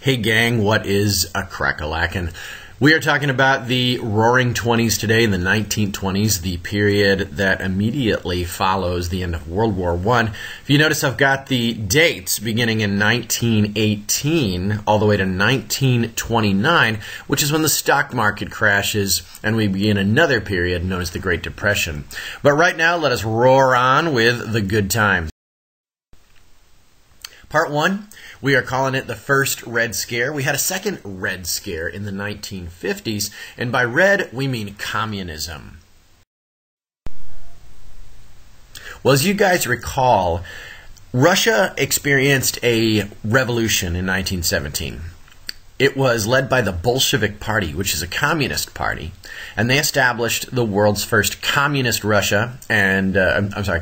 Hey gang, what is a crack-a-lackin'? We are talking about the Roaring Twenties today, the 1920s, the period that immediately follows the end of World War I. If you notice, I've got the dates beginning in 1918 all the way to 1929, which is when the stock market crashes and we begin another period known as the Great Depression. But right now, let us roar on with the good times. Part 1, we are calling it the first Red Scare. We had a second Red Scare in the 1950s, and by red, we mean communism. Well, as you guys recall, Russia experienced a revolution in 1917. It was led by the Bolshevik Party, which is a communist party, and they established the world's first communist Russia, and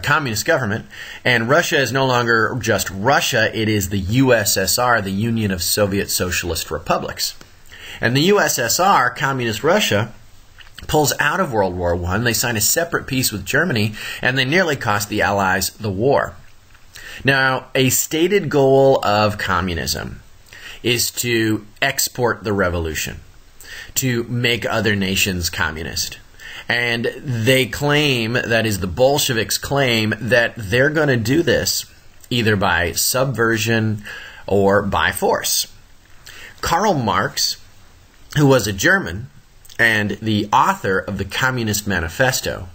communist government. And Russia is no longer just Russia; it is the USSR, the Union of Soviet Socialist Republics. And the USSR, communist Russia, pulls out of World War I. They sign a separate peace with Germany, and they nearly cost the Allies the war. Now, a stated goal of communism is to export the revolution, to make other nations communist. And they claim, that is the Bolsheviks claim, that they're going to do this either by subversion or by force. Karl Marx, who was a German and the author of the Communist Manifesto,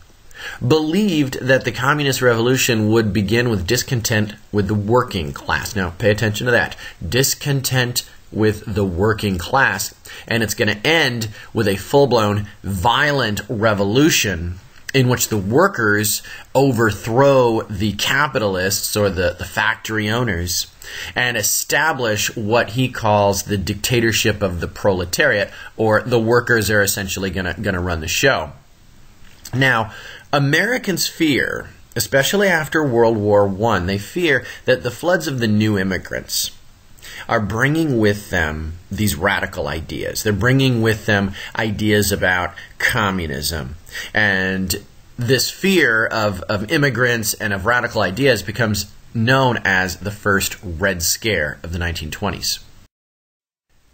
believed that the communist revolution would begin with discontent with the working class. Now, pay attention to that. Discontent with the working class. And it's going to end with a full-blown violent revolution in which the workers overthrow the capitalists or the factory owners and establish what he calls the dictatorship of the proletariat, or the workers are essentially going to run the show. Now, Americans fear, especially after World War I, they fear that the floods of the new immigrants are bringing with them these radical ideas. They're bringing with them ideas about communism. And this fear of immigrants and of radical ideas becomes known as the first Red Scare of the 1920s.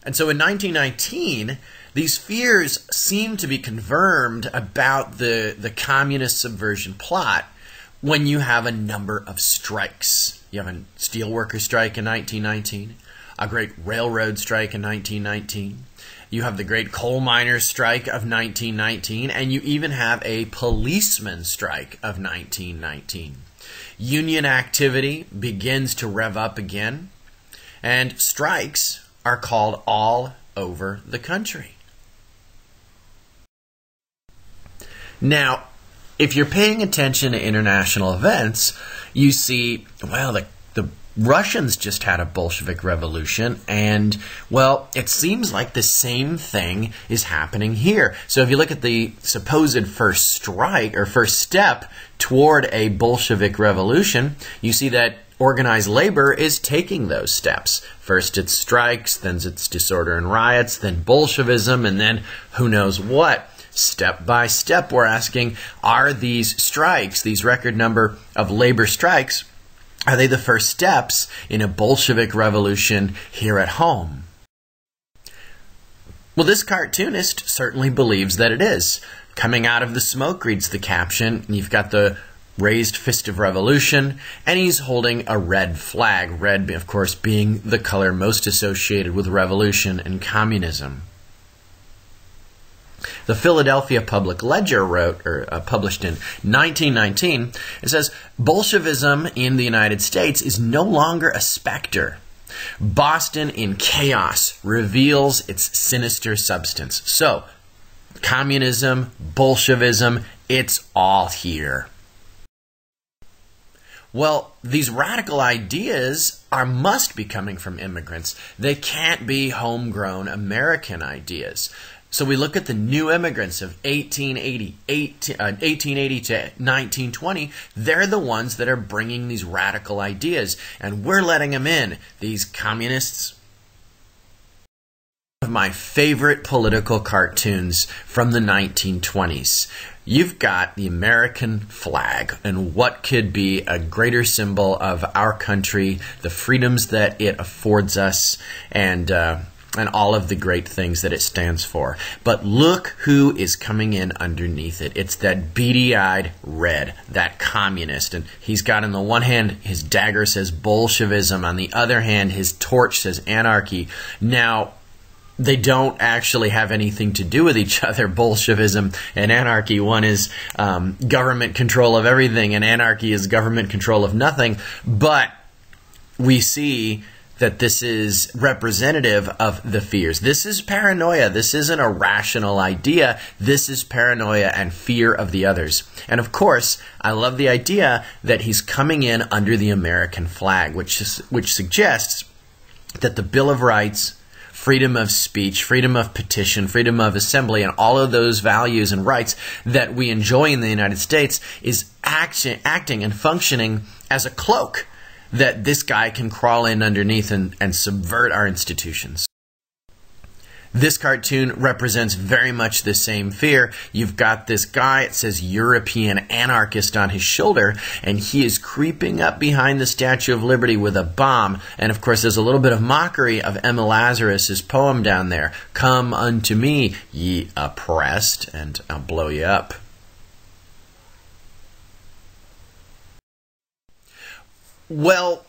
And so in 1919, these fears seem to be confirmed about the communist subversion plot when you have a number of strikes. You have a steelworker strike in 1919, a great railroad strike in 1919, you have the great coal miners strike of 1919, and you even have a policeman strike of 1919. Union activity begins to rev up again, and strikes are called all over the country. Now, if you're paying attention to international events, you see, well, the Russians just had a Bolshevik revolution, and, well, it seems like the same thing is happening here. So if you look at the supposed first strike, or first step toward a Bolshevik revolution, you see that organized labor is taking those steps. First it's strikes, then it's disorder and riots, then Bolshevism, and then who knows what. Step by step, we're asking, are these strikes, these record number of labor strikes, are they the first steps in a Bolshevik revolution here at home? Well, this cartoonist certainly believes that it is. Coming out of the smoke reads the caption. You've got the raised fist of revolution, and he's holding a red flag. Red, of course, being the color most associated with revolution and communism. The Philadelphia Public Ledger published in 1919, it says, Bolshevism in the United States is no longer a specter. Boston in chaos reveals its sinister substance. So, communism, Bolshevism, it's all here. Well, these radical ideas must be coming from immigrants. They can't be homegrown American ideas. So we look at the new immigrants of 1880 to 1920. They're the ones that are bringing these radical ideas, and we're letting them in, these communists. Of my favorite political cartoons from the 1920s. You've got the American flag, and what could be a greater symbol of our country, the freedoms that it affords us, and all of the great things that it stands for. But look who is coming in underneath it. It's that beady-eyed red, that communist. And he's got on the one hand, his dagger says Bolshevism. On the other hand, his torch says anarchy. Now, they don't actually have anything to do with each other, Bolshevism and anarchy. One is government control of everything, and anarchy is government control of nothing. But we see that this is representative of the fears. This is paranoia. This isn't a rational idea. This is paranoia and fear of the others. And of course, I love the idea that he's coming in under the American flag, which suggests that the Bill of Rights, freedom of speech, freedom of petition, freedom of assembly, and all of those values and rights that we enjoy in the United States is acting and functioning as a cloak that this guy can crawl in underneath and subvert our institutions. This cartoon represents very much the same fear. You've got this guy, it says European anarchist on his shoulder, and he is creeping up behind the Statue of Liberty with a bomb. And of course, there's a little bit of mockery of Emma Lazarus's poem down there. Come unto me, ye oppressed, and I'll blow you up. Well,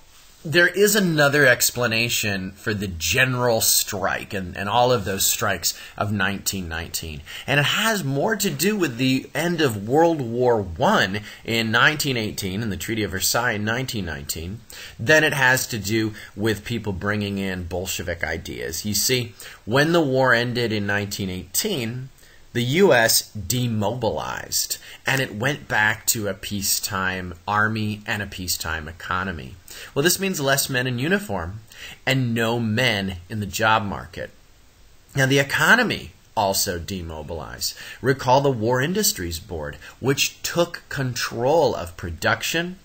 there is another explanation for the general strike and all of those strikes of 1919. And it has more to do with the end of World War I in 1918 and the Treaty of Versailles in 1919 than it has to do with people bringing in Bolshevik ideas. You see, when the war ended in 1918, the U.S. demobilized, and it went back to a peacetime army and a peacetime economy. Well, this means less men in uniform and no men in the job market. Now, the economy also demobilized. Recall the War Industries Board, which took control of production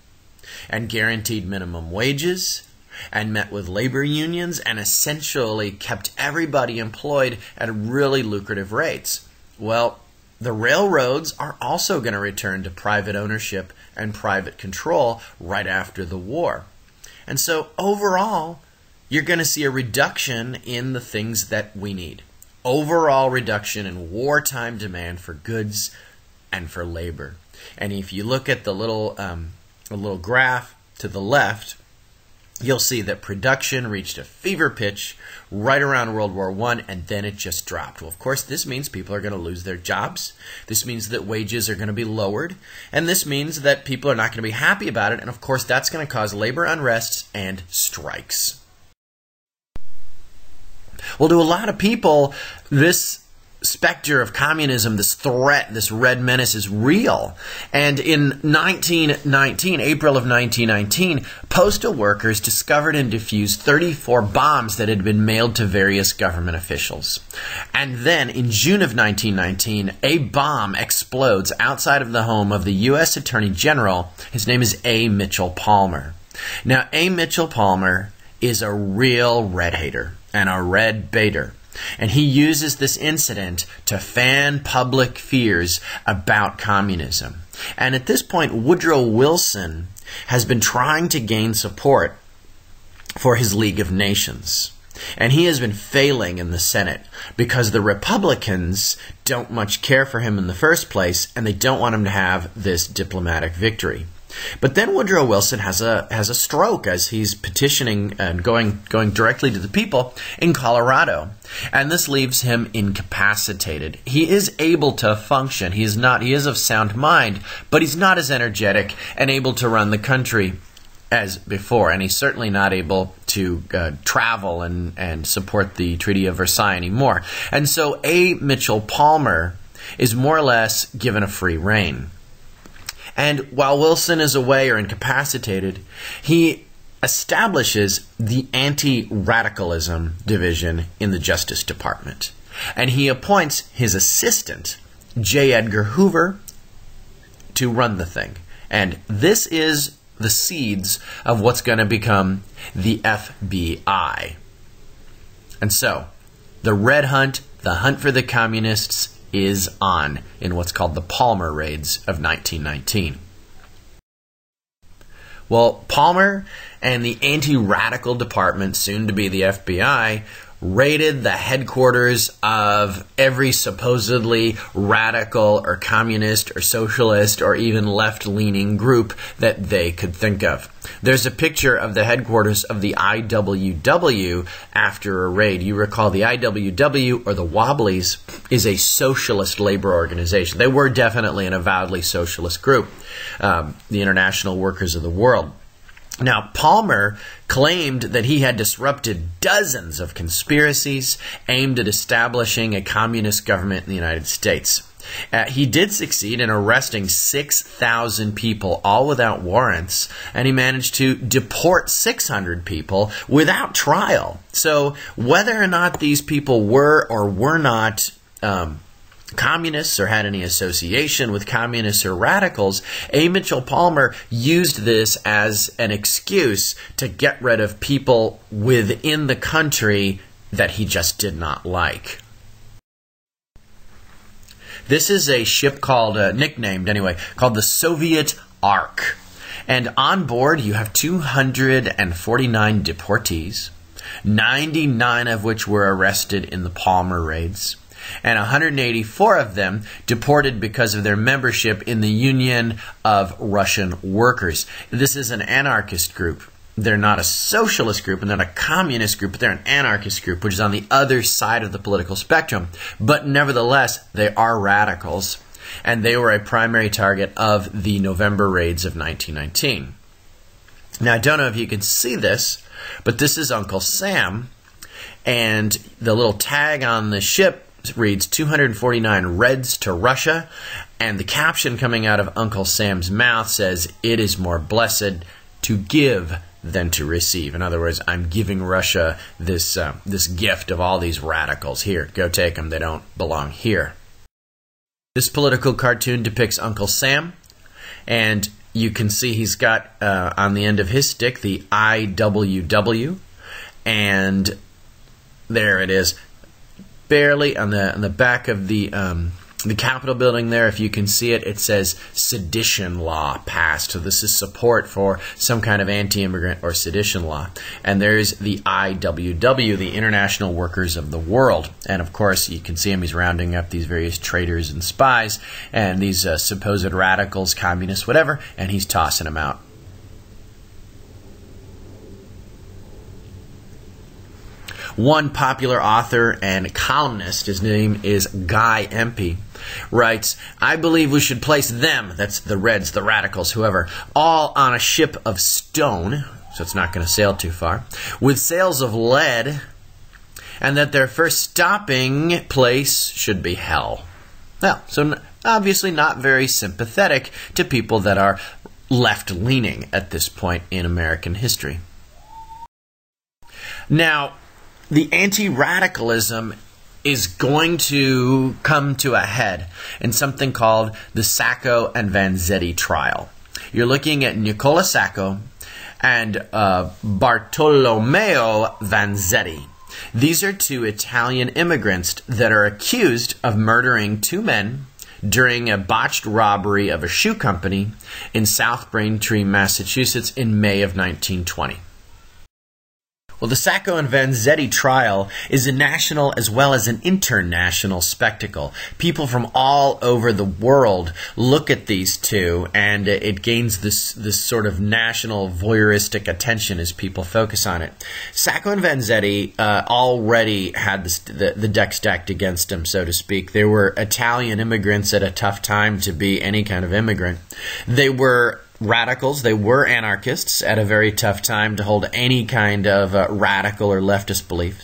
and guaranteed minimum wages and met with labor unions and essentially kept everybody employed at really lucrative rates. Well, the railroads are also going to return to private ownership and private control right after the war. And so overall, you're going to see a reduction in the things that we need. Overall reduction in wartime demand for goods and for labor. And if you look at the little graph to the left, you'll see that production reached a fever pitch right around World War I, and then it just dropped. Well, of course, this means people are going to lose their jobs. This means that wages are going to be lowered. And this means that people are not going to be happy about it. And, of course, that's going to cause labor unrest and strikes. Well, to a lot of people, this specter of communism, this threat, this red menace is real. And in April of 1919, postal workers discovered and defused 34 bombs that had been mailed to various government officials. And then in June of 1919, a bomb explodes outside of the home of the U.S. Attorney General. His name is A. Mitchell Palmer. Now, A. Mitchell Palmer is a real red hater and a red baiter. And he uses this incident to fan public fears about communism. And at this point, Woodrow Wilson has been trying to gain support for his League of Nations. And he has been failing in the Senate because the Republicans don't much care for him in the first place, and they don't want him to have this diplomatic victory. But then Woodrow Wilson has a stroke as he's petitioning and going directly to the people in Colorado. And this leaves him incapacitated. He is able to function. He is of sound mind, but he's not as energetic and able to run the country as before. And he's certainly not able to travel and support the Treaty of Versailles anymore. And so A. Mitchell Palmer is more or less given a free rein. And while Wilson is away or incapacitated, he establishes the anti-radicalism division in the Justice Department. And he appoints his assistant, J. Edgar Hoover, to run the thing. And this is the seeds of what's going to become the FBI. And so, The Red Hunt, the hunt for the communists, is on in what's called the Palmer Raids of 1919. Well, Palmer and the anti-radical department, soon to be the FBI, raided the headquarters of every supposedly radical or communist or socialist or even left-leaning group that they could think of. There's a picture of the headquarters of the IWW after a raid. You recall the IWW, or the Wobblies, is a socialist labor organization. They were definitely an avowedly socialist group, the International Workers of the World. Now, Palmer claimed that he had disrupted dozens of conspiracies aimed at establishing a communist government in the United States. He did succeed in arresting 6,000 people, all without warrants, and he managed to deport 600 people without trial. So whether or not these people were or were not communists or had any association with communists or radicals, A. Mitchell Palmer used this as an excuse to get rid of people within the country that he just did not like. This is a ship called, nicknamed anyway, called the Soviet Ark. And on board you have 249 deportees, 99 of which were arrested in the Palmer raids, and 184 of them deported because of their membership in the Union of Russian Workers. This is an anarchist group. They're not a socialist group and not a communist group, but they're an anarchist group, which is on the other side of the political spectrum. But nevertheless, they are radicals, and they were a primary target of the November raids of 1919. Now, I don't know if you can see this, but this is Uncle Sam, and the little tag on the ship reads 249 Reds to Russia, and the caption coming out of Uncle Sam's mouth says, "It is more blessed to give than to receive." In other words, I'm giving Russia this gift of all these radicals. Here, go take them. They don't belong here. This political cartoon depicts Uncle Sam, and you can see he's got on the end of his stick the IWW, and there it is, barely on the back of the Capitol building there. If you can see it, it says sedition law passed. So this is support for some kind of anti-immigrant or sedition law. And there's the IWW, the International Workers of the World. And of course, you can see him. He's rounding up these various traitors and spies and these supposed radicals, communists, whatever, and he's tossing them out. One popular author and columnist, his name is Guy Empey, writes, "I believe we should place them," that's the Reds, the radicals, whoever, "all on a ship of stone," so it's not going to sail too far, "with sails of lead, and that their first stopping place should be hell." Well, so obviously not very sympathetic to people that are left-leaning at this point in American history. Now, the anti-radicalism is going to come to a head in something called the Sacco and Vanzetti trial. You're looking at Nicola Sacco and Bartolomeo Vanzetti. These are two Italian immigrants that are accused of murdering two men during a botched robbery of a shoe company in South Braintree, Massachusetts in May of 1920. Well, the Sacco and Vanzetti trial is a national as well as an international spectacle. People from all over the world look at these two, and it gains this sort of national voyeuristic attention as people focus on it. Sacco and Vanzetti already had the deck stacked against them, so to speak. They were Italian immigrants at a tough time to be any kind of immigrant. They were radicals, they were anarchists at a very tough time to hold any kind of radical or leftist belief.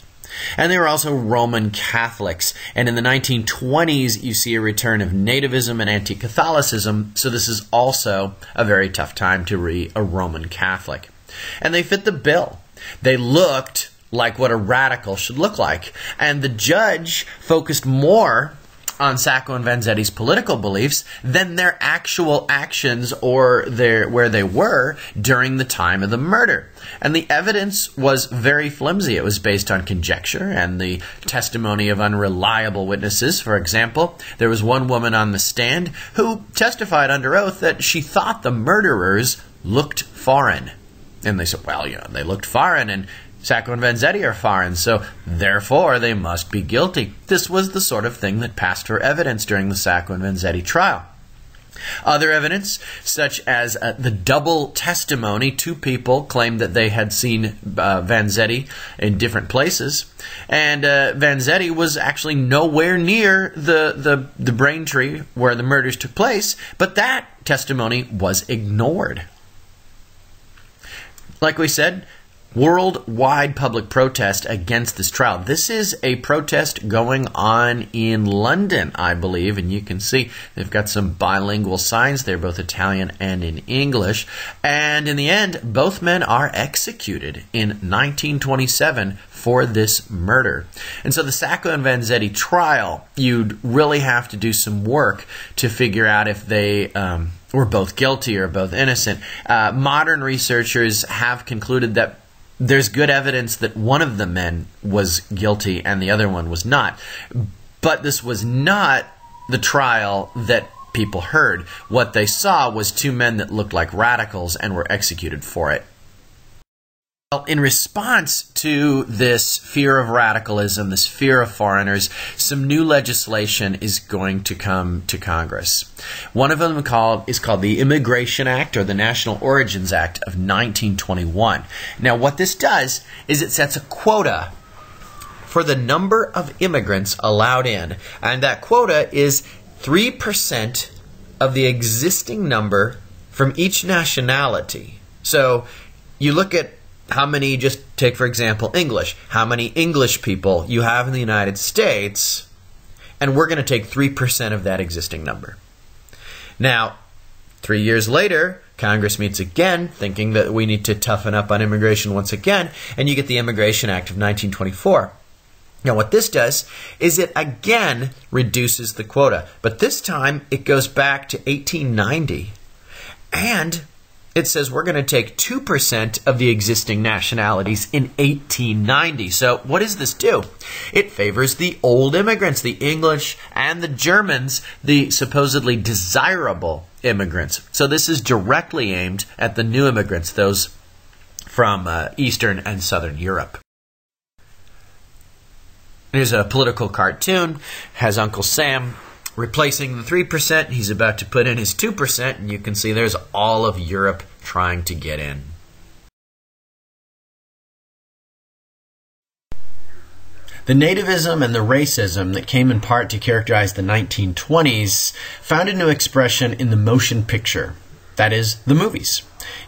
And they were also Roman Catholics. And in the 1920s, you see a return of nativism and anti-Catholicism, so this is also a very tough time to be a Roman Catholic. And they fit the bill. They looked like what a radical should look like. And the judge focused more on Sacco and Vanzetti's political beliefs than their actual actions or where they were during the time of the murder. And the evidence was very flimsy. It was based on conjecture and the testimony of unreliable witnesses. For example, there was one woman on the stand who testified under oath that she thought the murderers looked foreign. And they said, well, they looked foreign, and Sacco and Vanzetti are foreign, so therefore they must be guilty. This was the sort of thing that passed for evidence during the Sacco and Vanzetti trial. Other evidence, such as the double testimony, two people claimed that they had seen Vanzetti in different places, and Vanzetti was actually nowhere near the Braintree where the murders took place, but that testimony was ignored. Like we said, worldwide public protest against this trial. This is a protest going on in London, I believe, and you can see they've got some bilingual signs there, both Italian and in English. And in the end, both men are executed in 1927 for this murder. And so the Sacco and Vanzetti trial, you'd really have to do some work to figure out if they were both guilty or both innocent. Modern researchers have concluded that there's good evidence that one of the men was guilty and the other one was not. But this was not the trial that people heard. What they saw was two men that looked like radicals and were executed for it. Well, in response to this fear of radicalism, this fear of foreigners, some new legislation is going to come to Congress. One of them is called the Immigration Act, or the National Origins Act of 1921. Now, what this does is it sets a quota for the number of immigrants allowed in, and that quota is 3% of the existing number from each nationality. So you look at how many, just take for example English, how many English people you have in the United States, and we're going to take 3% of that existing number. Now, 3 years later, Congress meets again, thinking that we need to toughen up on immigration once again, and you get the Immigration Act of 1924. Now, what this does is it again reduces the quota, but this time it goes back to 1890, and it says we're going to take 2% of the existing nationalities in 1890. So what does this do? It favors the old immigrants, the English and the Germans, the supposedly desirable immigrants. So this is directly aimed at the new immigrants, those from Eastern and Southern Europe. Here's a political cartoon, has Uncle Sam replacing the 3%, he's about to put in his 2%, and you can see there's all of Europe trying to get in. The nativism and the racism that came in part to characterize the 1920s found a new expression in the motion picture, that is, the movies.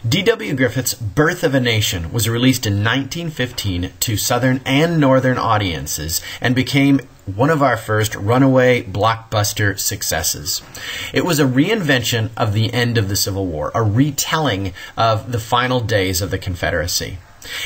D.W. Griffith's Birth of a Nation was released in 1915 to Southern and Northern audiences and became one of our first runaway blockbuster successes. It was a reinvention of the end of the Civil War, a retelling of the final days of the Confederacy.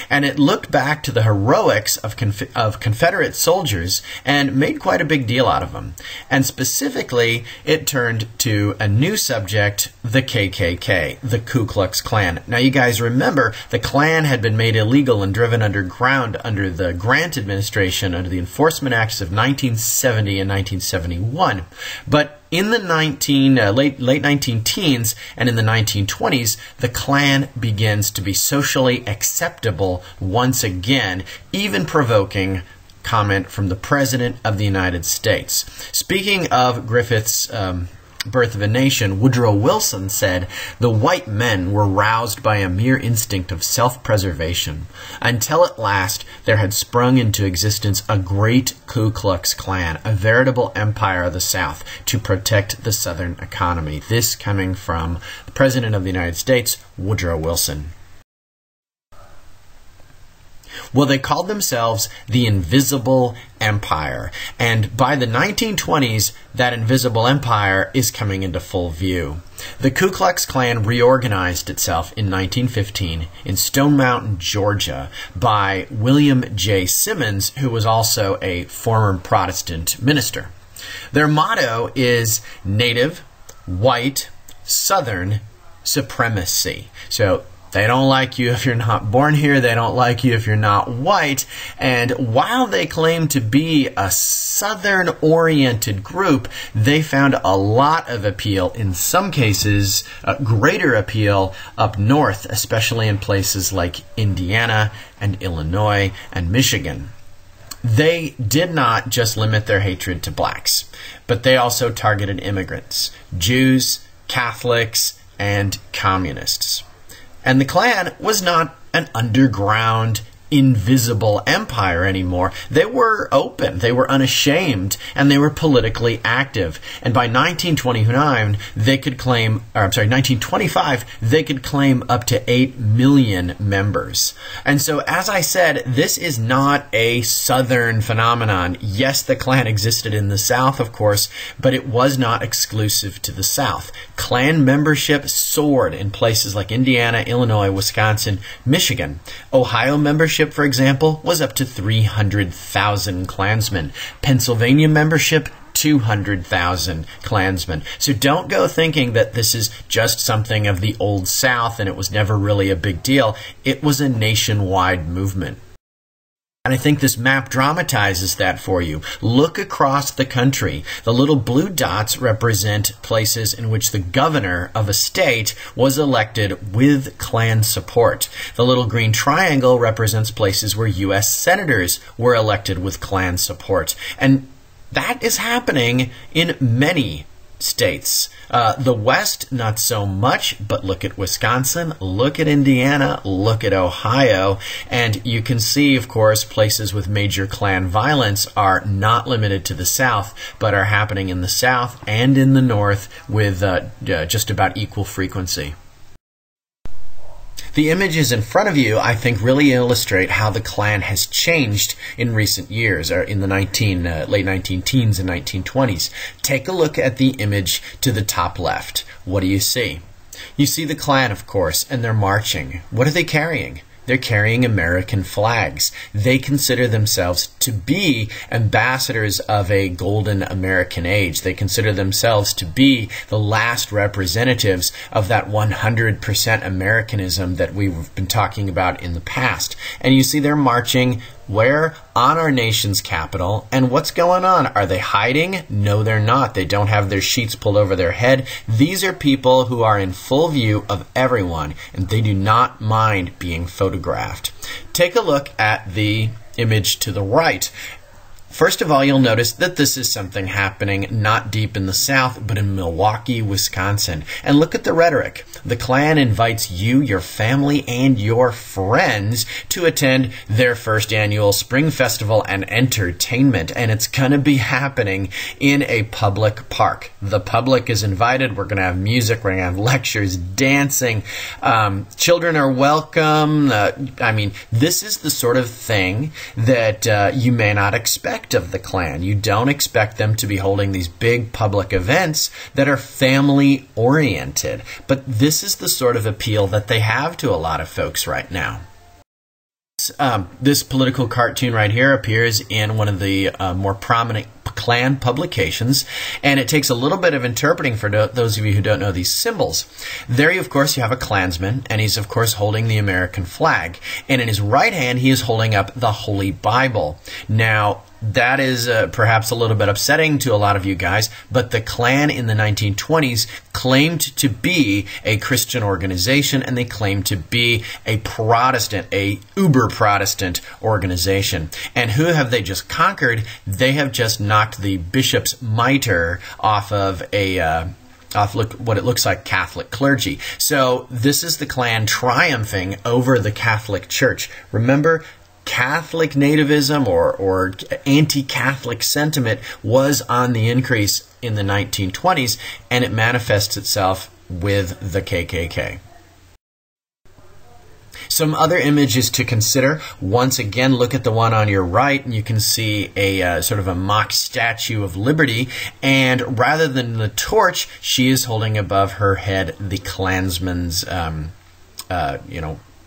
And it looked back to the heroics of Confederate soldiers and made quite a big deal out of them. And specifically, it turned to a new subject, the KKK, the Ku Klux Klan. Now, you guys remember, the Klan had been made illegal and driven underground under the Grant administration under the Enforcement Acts of 1970 and 1971. But in the late 19-teens and in the 1920s, the Klan begins to be socially acceptable once again, even provoking comment from the President of the United States. Speaking of Griffith's Birth of a Nation, Woodrow Wilson said, "The white men were roused by a mere instinct of self-preservation, until at last there had sprung into existence a great Ku Klux Klan, a veritable empire of the South, to protect the Southern economy." This coming from the President of the United States, Woodrow Wilson. Well, they called themselves the Invisible Empire. And by the 1920s, that invisible empire is coming into full view. The Ku Klux Klan reorganized itself in 1915 in Stone Mountain, Georgia, by William J. Simmons, who was also a former Protestant minister. Their motto is Native, White, Southern Supremacy. So they don't like you if you're not born here. They don't like you if you're not white. And while they claim to be a Southern-oriented group, they found a lot of appeal, in some cases, greater appeal up north, especially in places like Indiana and Illinois and Michigan. They did not just limit their hatred to blacks, but they also targeted immigrants, Jews, Catholics, and communists. And the Klan was not an underground, invisible empire anymore. They were open, they were unashamed, and they were politically active. And by 1925, they could claim up to 8 million members. And so, as I said, this is not a Southern phenomenon. Yes, the Klan existed in the South, of course, but it was not exclusive to the South. Klan membership soared in places like Indiana, Illinois, Wisconsin, Michigan. Ohio membership, for example, was up to 300,000 Klansmen. Pennsylvania membership, 200,000 Klansmen. So don't go thinking that this is just something of the Old South and it was never really a big deal. It was a nationwide movement. And I think this map dramatizes that for you. Look across the country. The little blue dots represent places in which the governor of a state was elected with Klan support. The little green triangle represents places where U.S. senators were elected with Klan support. And that is happening in many states. The West, not so much, but look at Wisconsin, look at Indiana, look at Ohio, and you can see, of course, places with major Klan violence are not limited to the South, but are happening in the South and in the North with just about equal frequency. The images in front of you, I think, really illustrate how the Klan has changed in recent years, or in the late 19-teens and 1920s. Take a look at the image to the top left. What do you see? You see the Klan, of course, and they're marching. What are they carrying? They're carrying American flags. They consider themselves to be ambassadors of a golden American age. They consider themselves to be the last representatives of that 100% Americanism that we've been talking about in the past. And you see they're marching where? On our nation's capital. And what's going on? Are they hiding? No, they're not. They don't have their sheets pulled over their head. These are people who are in full view of everyone, and they do not mind being photographed. Take a look at the image to the right. First of all, you'll notice that this is something happening not deep in the South, but in Milwaukee, Wisconsin. And look at the rhetoric. The Klan invites you, your family, and your friends to attend their first annual spring festival and entertainment. And it's going to be happening in a public park. The public is invited. We're going to have music. We're going to have lectures, dancing. Children are welcome. This is the sort of thing that you may not expect of the Klan. You don't expect them to be holding these big public events that are family oriented. But this is the sort of appeal that they have to a lot of folks right now. This political cartoon right here appears in one of the more prominent Klan publications, and it takes a little bit of interpreting for those of you who don't know these symbols. There, of course, you have a Klansman, and he's, of course, holding the American flag. And in his right hand, he is holding up the Holy Bible. Now, that is perhaps a little bit upsetting to a lot of you guys, but the Klan in the 1920s claimed to be a Christian organization, and they claimed to be a Protestant, a uber-Protestant organization. And who have they just conquered? They have just knocked the bishop's mitre off of what it looks like Catholic clergy. So this is the Klan triumphing over the Catholic Church. Remember, Catholic nativism or anti-Catholic sentiment was on the increase in the 1920s, and it manifests itself with the KKK. Some other images to consider. Once again, look at the one on your right, and you can see a sort of a mock statue of Liberty. And rather than the torch, she is holding above her head the Klansman's,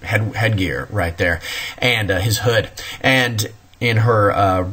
headgear right there, and his hood. And in her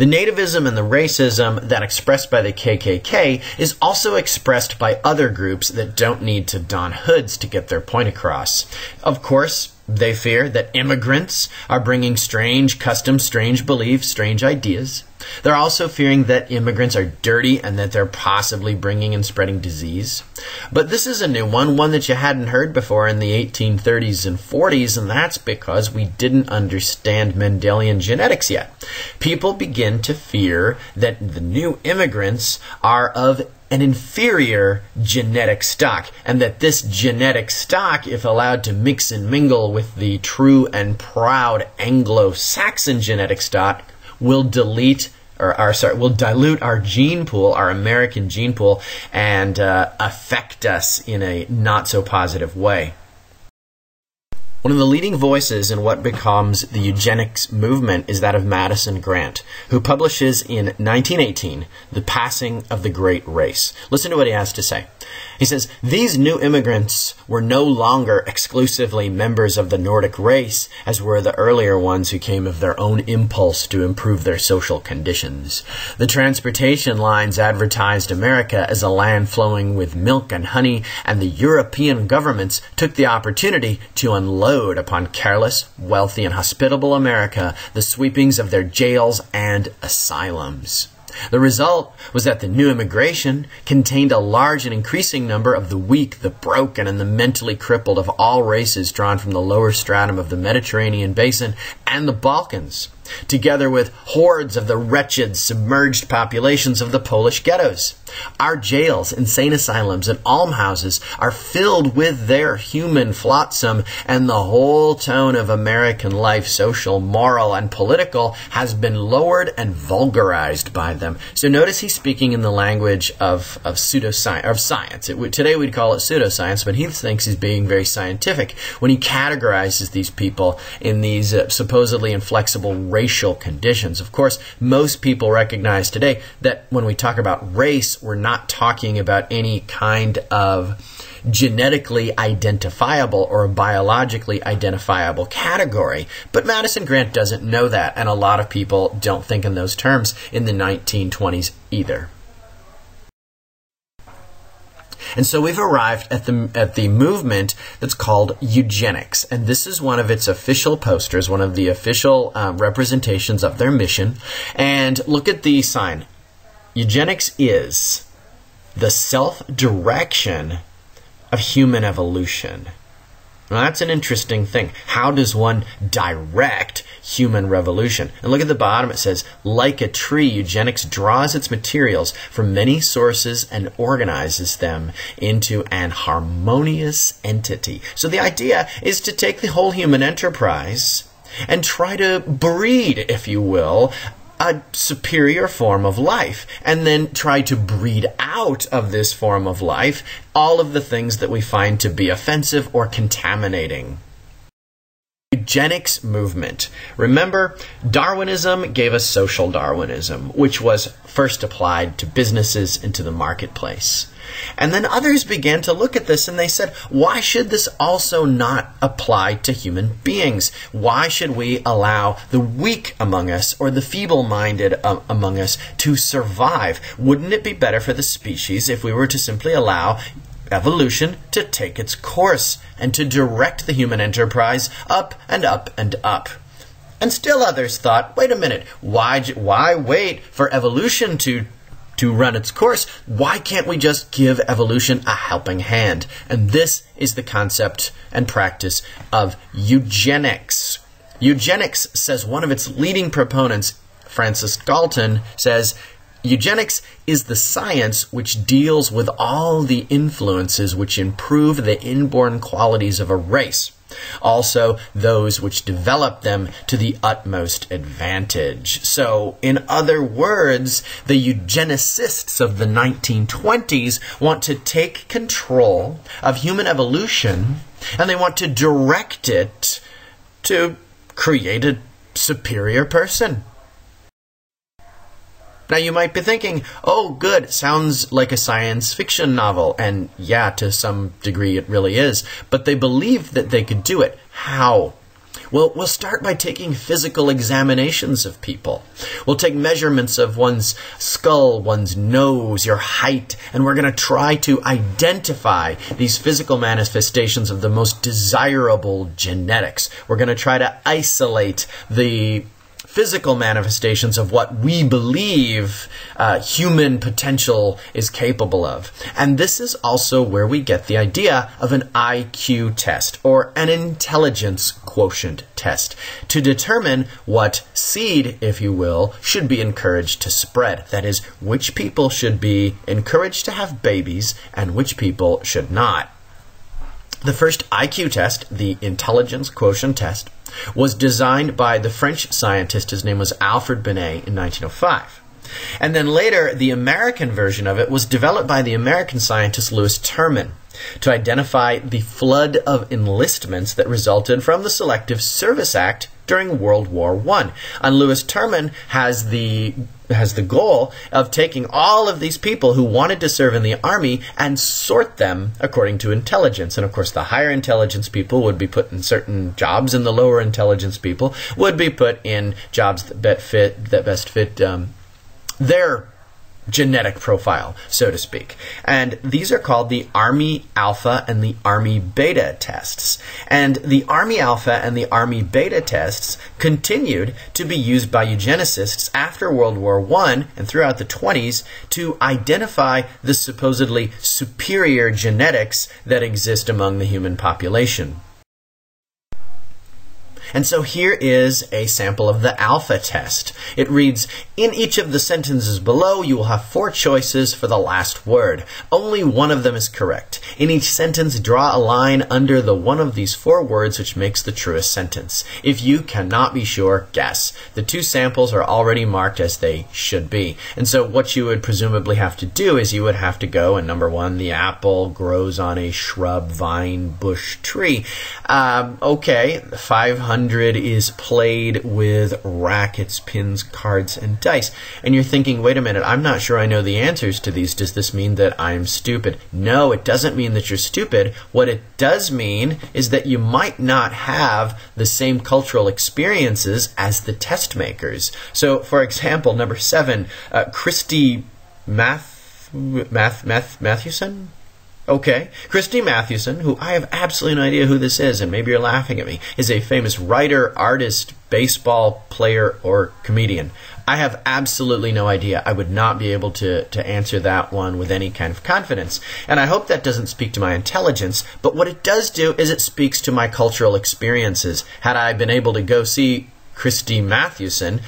The nativism and the racism that expressed by the KKK is also expressed by other groups that don't need to don hoods to get their point across. Of course, they fear that immigrants are bringing strange customs, strange beliefs, strange ideas. They're also fearing that immigrants are dirty and that they're possibly bringing and spreading disease. But this is a new one that you hadn't heard before in the 1830s and 40s, and that's because we didn't understand Mendelian genetics yet. People begin to fear that the new immigrants are of an inferior genetic stock, and that this genetic stock, if allowed to mix and mingle with the true and proud Anglo-Saxon genetic stock, will dilute our gene pool, our American gene pool, and affect us in a not so positive way. One of the leading voices in what becomes the eugenics movement is that of Madison Grant, who publishes in 1918, The Passing of the Great Race. Listen to what he has to say. He says, "These new immigrants were no longer exclusively members of the Nordic race, as were the earlier ones who came of their own impulse to improve their social conditions. The transportation lines advertised America as a land flowing with milk and honey, and the European governments took the opportunity to unload upon careless, wealthy, and hospitable America the sweepings of their jails and asylums. The result was that the new immigration contained a large and increasing number of the weak, the broken, and the mentally crippled of all races drawn from the lower stratum of the Mediterranean basin and the Balkans, together with hordes of the wretched, submerged populations of the Polish ghettos. Our jails, insane asylums, and almhouses are filled with their human flotsam, and the whole tone of American life, social, moral, and political, has been lowered and vulgarized by them." So notice he's speaking in the language of pseudoscience, of science. Today we'd call it pseudoscience, but he thinks he's being very scientific when he categorizes these people in these supposedly inflexible racial conditions. Of course, most people recognize today that when we talk about race, we're not talking about any kind of genetically identifiable or biologically identifiable category. But Madison Grant doesn't know that, and a lot of people don't think in those terms in the 1920s either. And so we've arrived at the movement that's called eugenics. And this is one of its official posters, one of the official representations of their mission. And look at the sign. Eugenics is the self-direction of human evolution. Now that's an interesting thing. How does one direct human revolution? And look at the bottom, it says, like a tree, eugenics draws its materials from many sources and organizes them into an harmonious entity. So the idea is to take the whole human enterprise and try to breed, if you will, a superior form of life, and then try to breed out of this form of life all of the things that we find to be offensive or contaminating. Eugenics movement. Remember, Darwinism gave us social Darwinism, which was first applied to businesses and to the marketplace. And then others began to look at this and they said, why should this also not apply to human beings? Why should we allow the weak among us or the feeble-minded among us to survive? Wouldn't it be better for the species if we were to simply allow evolution to take its course and to direct the human enterprise up and up and up? And still others thought, wait a minute, why wait for evolution to run its course? Why can't we just give evolution a helping hand? And this is the concept and practice of eugenics. Eugenics, says one of its leading proponents, Francis Galton, says, eugenics is the science which deals with all the influences which improve the inborn qualities of a race, also those which develop them to the utmost advantage. So, in other words, the eugenicists of the 1920s want to take control of human evolution, and they want to direct it to create a superior person. Now you might be thinking, oh good, sounds like a science fiction novel. And yeah, to some degree it really is. But they believed that they could do it. How? Well, we'll start by taking physical examinations of people. We'll take measurements of one's skull, one's nose, your height, and we're going to try to identify these physical manifestations of the most desirable genetics. We're going to try to isolate the physical manifestations of what we believe human potential is capable of. And this is also where we get the idea of an IQ test, or an intelligence quotient test, to determine what seed, if you will, should be encouraged to spread. That is, which people should be encouraged to have babies and which people should not. The first IQ test, the intelligence quotient test, was designed by the French scientist. His name was Alfred Binet in 1905. And then later, the American version of it was developed by the American scientist Louis Terman to identify the flood of enlistments that resulted from the Selective Service Act during World War I. And Louis Terman has the goal of taking all of these people who wanted to serve in the army and sort them according to intelligence. And of course, the higher intelligence people would be put in certain jobs, and the lower intelligence people would be put in jobs that best fit their genetic profile, so to speak. And these are called the Army Alpha and the Army Beta tests. And the Army Alpha and the Army Beta tests continued to be used by eugenicists after World War I and throughout the 20s to identify the supposedly superior genetics that exist among the human population. And so here is a sample of the alpha test. It reads, in each of the sentences below, you will have 4 choices for the last word. Only one of them is correct. In each sentence, draw a line under the one of these 4 words which makes the truest sentence. If you cannot be sure, guess. The 2 samples are already marked as they should be. And so what you would presumably have to do is you would have to go, and number 1, the apple grows on a shrub, vine, bush, tree. Okay, 500 is played with rackets, pins, cards, and dice. And you're thinking, wait a minute, I'm not sure I know the answers to these. Does this mean that I'm stupid? No, it doesn't mean that you're stupid. What it does mean is that you might not have the same cultural experiences as the test makers. So, for example, number 7, Christy Mathewson? Okay. Christy Mathewson, who I have absolutely no idea who this is, and maybe you're laughing at me, is a famous writer, artist, baseball player, or comedian. I have absolutely no idea. I would not be able to answer that one with any kind of confidence. And I hope that doesn't speak to my intelligence, but what it does do is it speaks to my cultural experiences. Had I been able to go see Christy Mathewson,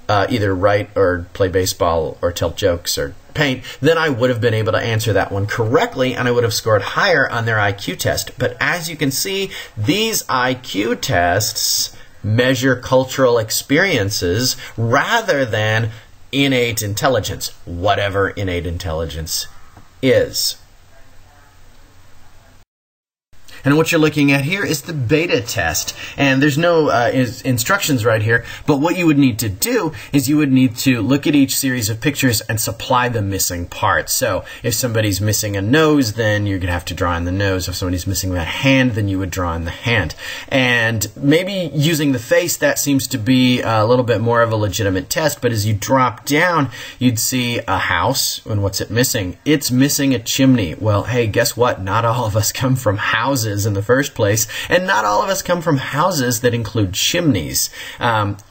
either write or play baseball or tell jokes or paint, then I would have been able to answer that one correctly, and I would have scored higher on their IQ test. But as you can see, these IQ tests measure cultural experiences rather than innate intelligence, whatever innate intelligence is. And what you're looking at here is the beta test. And there's no instructions right here, but what you would need to do is you would need to look at each series of pictures and supply the missing parts. So if somebody's missing a nose, then you're going to have to draw in the nose. If somebody's missing that hand, then you would draw in the hand. And maybe using the face, that seems to be a little bit more of a legitimate test, but as you drop down, you'd see a house, and what's it missing? It's missing a chimney. Well, hey, guess what? Not all of us come from houses in the first place, and not all of us come from houses that include chimneys.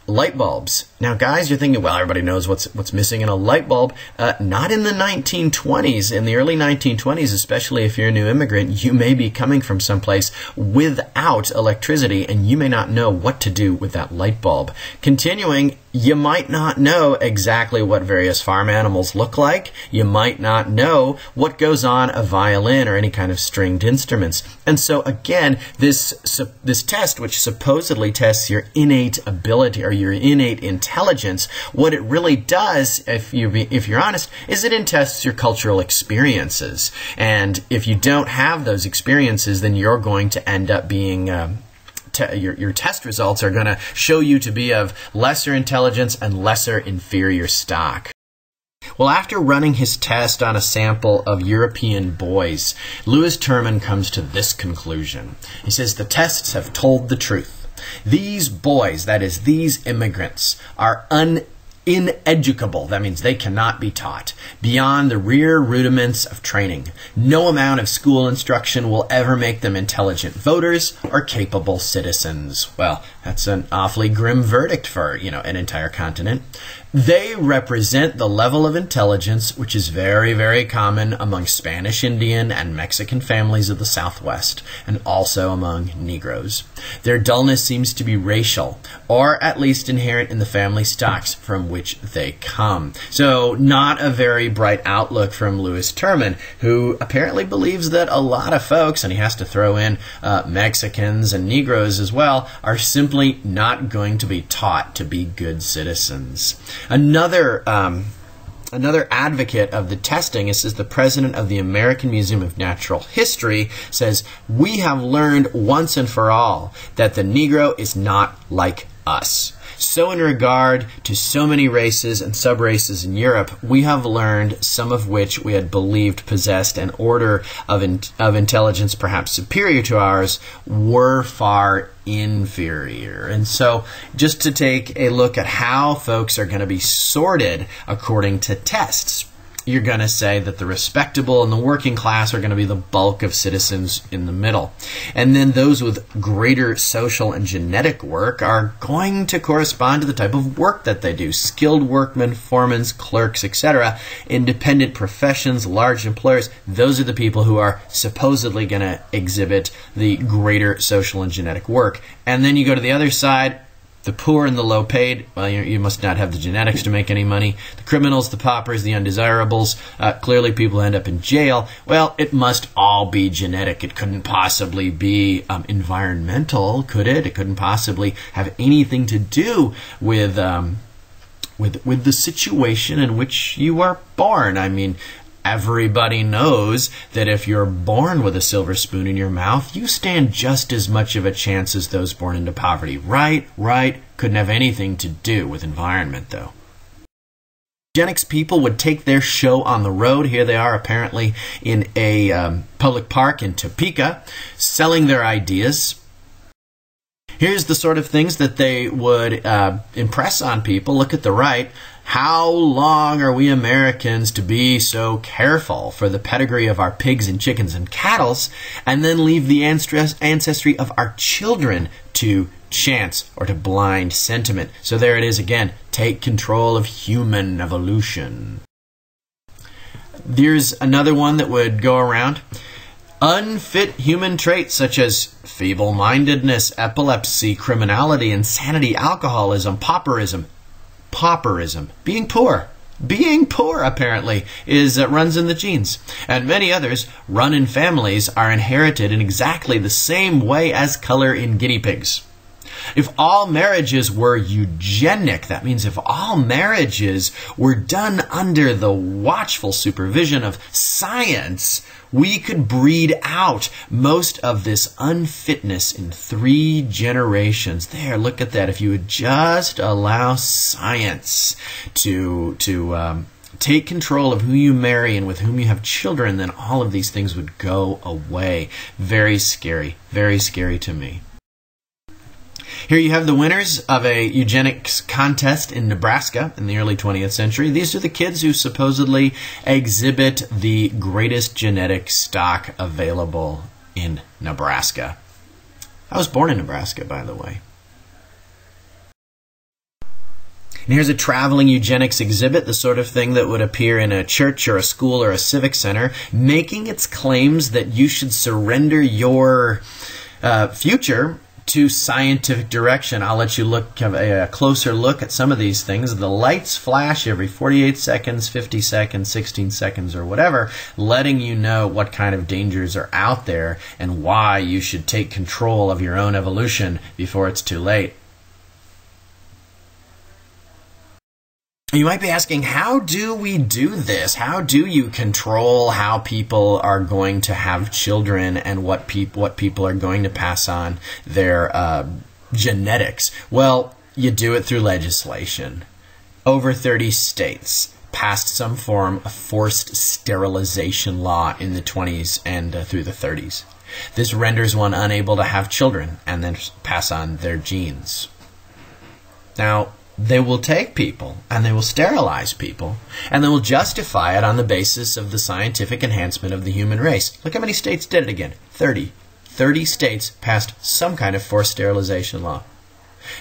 Light bulbs. Now, guys, you're thinking, well, everybody knows what's missing in a light bulb. Not in the 1920s. In the early 1920s, especially if you're a new immigrant, you may be coming from someplace without electricity, and you may not know what to do with that light bulb. Continuing, you might not know exactly what various farm animals look like. You might not know what goes on a violin or any kind of stringed instruments. And so, again, this test, which supposedly tests your innate ability or your innate intelligence, what it really does, if you're honest, is it tests your cultural experiences. And if you don't have those experiences, then you're going to end up being your test results are going to show you to be of lesser intelligence and lesser inferior stock. Well, after running his test on a sample of European boys, Louis Terman comes to this conclusion. He says, the tests have told the truth. These boys, that is, these immigrants, are ineducable. That means they cannot be taught beyond the rear rudiments of training. No amount of school instruction will ever make them intelligent voters or capable citizens. Well, that's an awfully grim verdict for, an entire continent. They represent the level of intelligence which is very, very common among Spanish, Indian, and Mexican families of the Southwest, and also among Negroes. Their dullness seems to be racial, or at least inherent in the family stocks from which they come. So, not a very bright outlook from Louis Terman, who apparently believes that a lot of folks, and he has to throw in Mexicans and Negroes as well, are simply not going to be taught to be good citizens. Another advocate of the testing is the president of the American Museum of Natural History says, "We have learned once and for all that the Negro is not like us." So in regard to so many races and sub-races in Europe, we have learned some of which we had believed possessed an order of intelligence perhaps superior to ours were far inferior. And so just to take a look at how folks are going to be sorted according to tests, you're going to say that the respectable and the working class are going to be the bulk of citizens in the middle. And then those with greater social and genetic work are going to correspond to the type of work that they do. Skilled workmen, foremen, clerks, etc. Independent professions, large employers, those are the people who are supposedly going to exhibit the greater social and genetic work. And then you go to the other side, the poor and the low paid, well, you must not have the genetics to make any money. The criminals, the paupers, the undesirables, clearly people end up in jail. Well, it must all be genetic. It couldn't possibly be environmental, could it? It couldn't possibly have anything to do with the situation in which you are born. I mean, everybody knows that if you're born with a silver spoon in your mouth, you stand just as much of a chance as those born into poverty. Right. Couldn't have anything to do with environment, though. Eugenics people would take their show on the road. Here they are apparently in a public park in Topeka, selling their ideas. Here's the sort of things that they would impress on people. Look at the right. How long are we Americans to be so careful for the pedigree of our pigs and chickens and cattle, and then leave the ancestry of our children to chance or to blind sentiment? So there it is again. Take control of human evolution. There's another one that would go around. Unfit human traits such as feeble-mindedness, epilepsy, criminality, insanity, alcoholism, pauperism, being poor. Being poor, apparently, runs in the genes. And many others run in families are inherited in exactly the same way as color in guinea pigs. If all marriages were eugenic, that means if all marriages were done under the watchful supervision of science, we could breed out most of this unfitness in 3 generations. There, look at that. If you would just allow science to take control of who you marry and with whom you have children, then all of these things would go away. Very scary to me. Here you have the winners of a eugenics contest in Nebraska in the early 20th century. These are the kids who supposedly exhibit the greatest genetic stock available in Nebraska. I was born in Nebraska, by the way. And here's a traveling eugenics exhibit, the sort of thing that would appear in a church or a school or a civic center, making its claims that you should surrender your future to scientific direction. I'll let you have a closer look at some of these things. The lights flash every 48 seconds, 50 seconds, 16 seconds, or whatever, letting you know what kind of dangers are out there and why you should take control of your own evolution before it's too late. You might be asking, how do we do this? How do you control how people are going to have children and what people are going to pass on their genetics? Well, you do it through legislation. Over 30 states passed some form of forced sterilization law in the 20s and through the 30s. This renders one unable to have children and then pass on their genes. Now, they will take people and they will sterilize people and they will justify it on the basis of the scientific enhancement of the human race. Look how many states did it again. 30. 30 states passed some kind of forced sterilization law.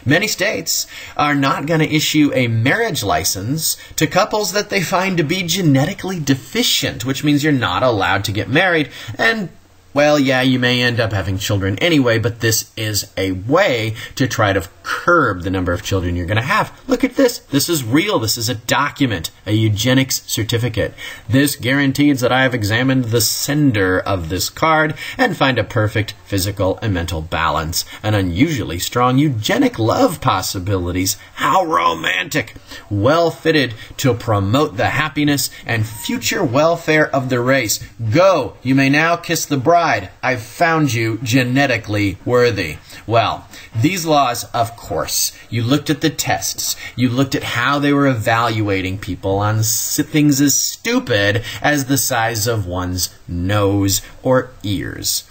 Many states are not going to issue a marriage license to couples that they find to be genetically deficient, which means you're not allowed to get married. And, well, yeah, you may end up having children anyway, but this is a way to try to curb the number of children you're going to have. Look at this. This is real. This is a document, a eugenics certificate. This guarantees that I have examined the sender of this card and find a perfect physical and mental balance, and unusually strong eugenic love possibilities. How romantic! Well fitted to promote the happiness and future welfare of the race. Go! You may now kiss the bride. I've found you genetically worthy. Well, these laws, of course, you looked at the tests. You looked at how they were evaluating people on things as stupid as the size of one's nose or ears.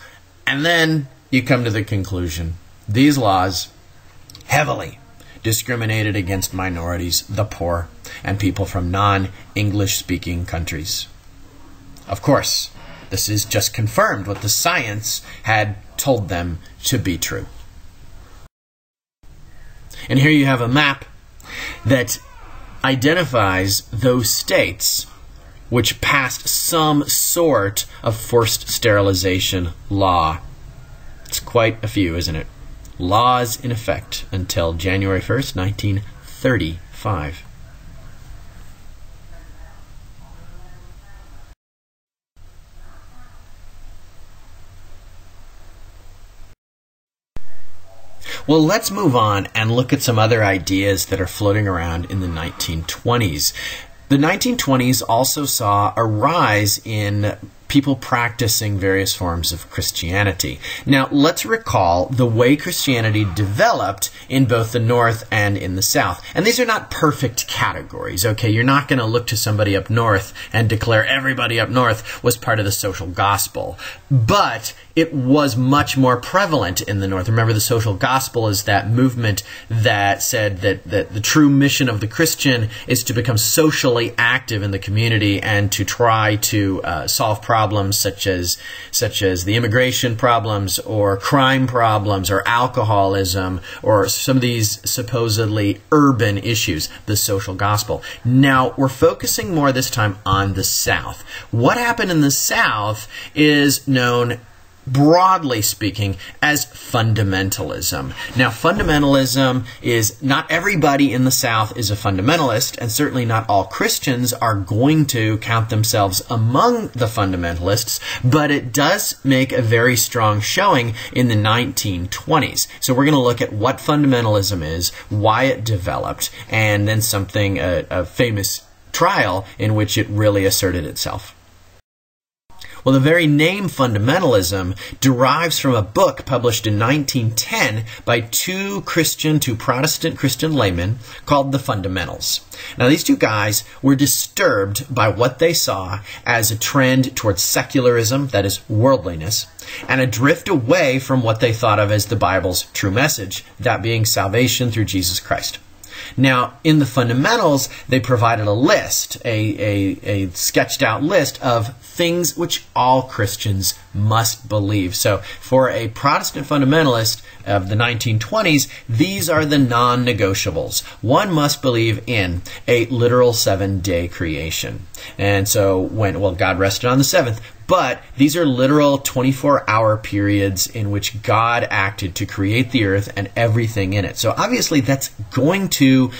And then you come to the conclusion. These laws heavily discriminated against minorities, the poor, and people from non-English speaking countries. Of course, this is just confirmed what the science had told them to be true. And here you have a map that identifies those states which passed some sort of forced sterilization law. It's quite a few, isn't it? Laws in effect until January 1st, 1935. Well, let's move on and look at some other ideas that are floating around in the 1920s. The 1920s also saw a rise in people practicing various forms of Christianity. Now, let's recall the way Christianity developed in both the North and in the South. And these are not perfect categories, okay? You're not going to look to somebody up north and declare everybody up north was part of the social gospel. But it was much more prevalent in the North. Remember, the social gospel is that movement that said that the true mission of the Christian is to become socially active in the community and to try to solve problems such as the immigration problems or crime problems or alcoholism or some of these supposedly urban issues, the social gospel. Now, we're focusing more this time on the South. What happened in the South is known, broadly speaking, as fundamentalism. Now, fundamentalism is not everybody in the South is a fundamentalist, and certainly not all Christians are going to count themselves among the fundamentalists, but it does make a very strong showing in the 1920s. So we're going to look at what fundamentalism is, why it developed, and then a famous trial in which it really asserted itself. Well, the very name fundamentalism derives from a book published in 1910 by two Protestant Christian laymen called The Fundamentals. Now, these two guys were disturbed by what they saw as a trend towards secularism, that is, worldliness, and a drift away from what they thought of as the Bible's true message, that being salvation through Jesus Christ. Now, in the Fundamentals, they provided a list, a sketched out list of things which all Christians must believe. So, for a Protestant fundamentalist of the 1920s, these are the non-negotiables. One must believe in a literal 7-day creation. And so, God rested on the seventh. But these are literal 24-hour periods in which God acted to create the earth and everything in it. So obviously that's going to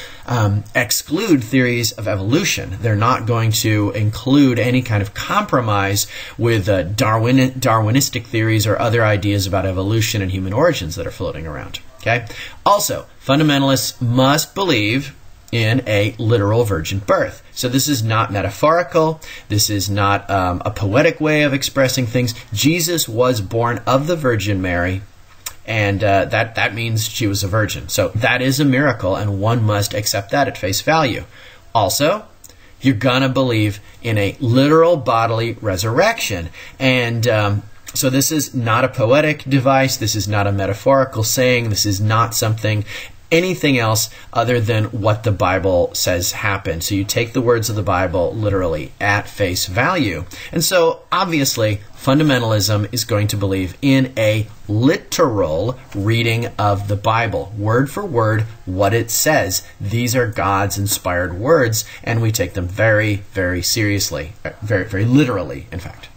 exclude theories of evolution. They're not going to include any kind of compromise with Darwinistic theories or other ideas about evolution and human origins that are floating around. Okay. Also, fundamentalists must believe in a literal virgin birth. So this is not metaphorical. This is not a poetic way of expressing things. Jesus was born of the Virgin Mary, and that means she was a virgin. So that is a miracle, and one must accept that at face value. Also, you're going to believe in a literal bodily resurrection. And so this is not a poetic device. This is not a metaphorical saying. This is not anything else other than what the Bible says happened. So you take the words of the Bible literally at face value. And so obviously fundamentalism is going to believe in a literal reading of the Bible, word for word, what it says. These are God's inspired words, and we take them very, very seriously, very, very literally, in fact.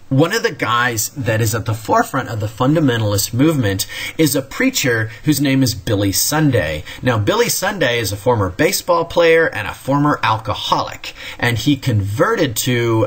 One of the guys that is at the forefront of the fundamentalist movement is a preacher whose name is Billy Sunday. Now, Billy Sunday is a former baseball player and a former alcoholic, and he converted to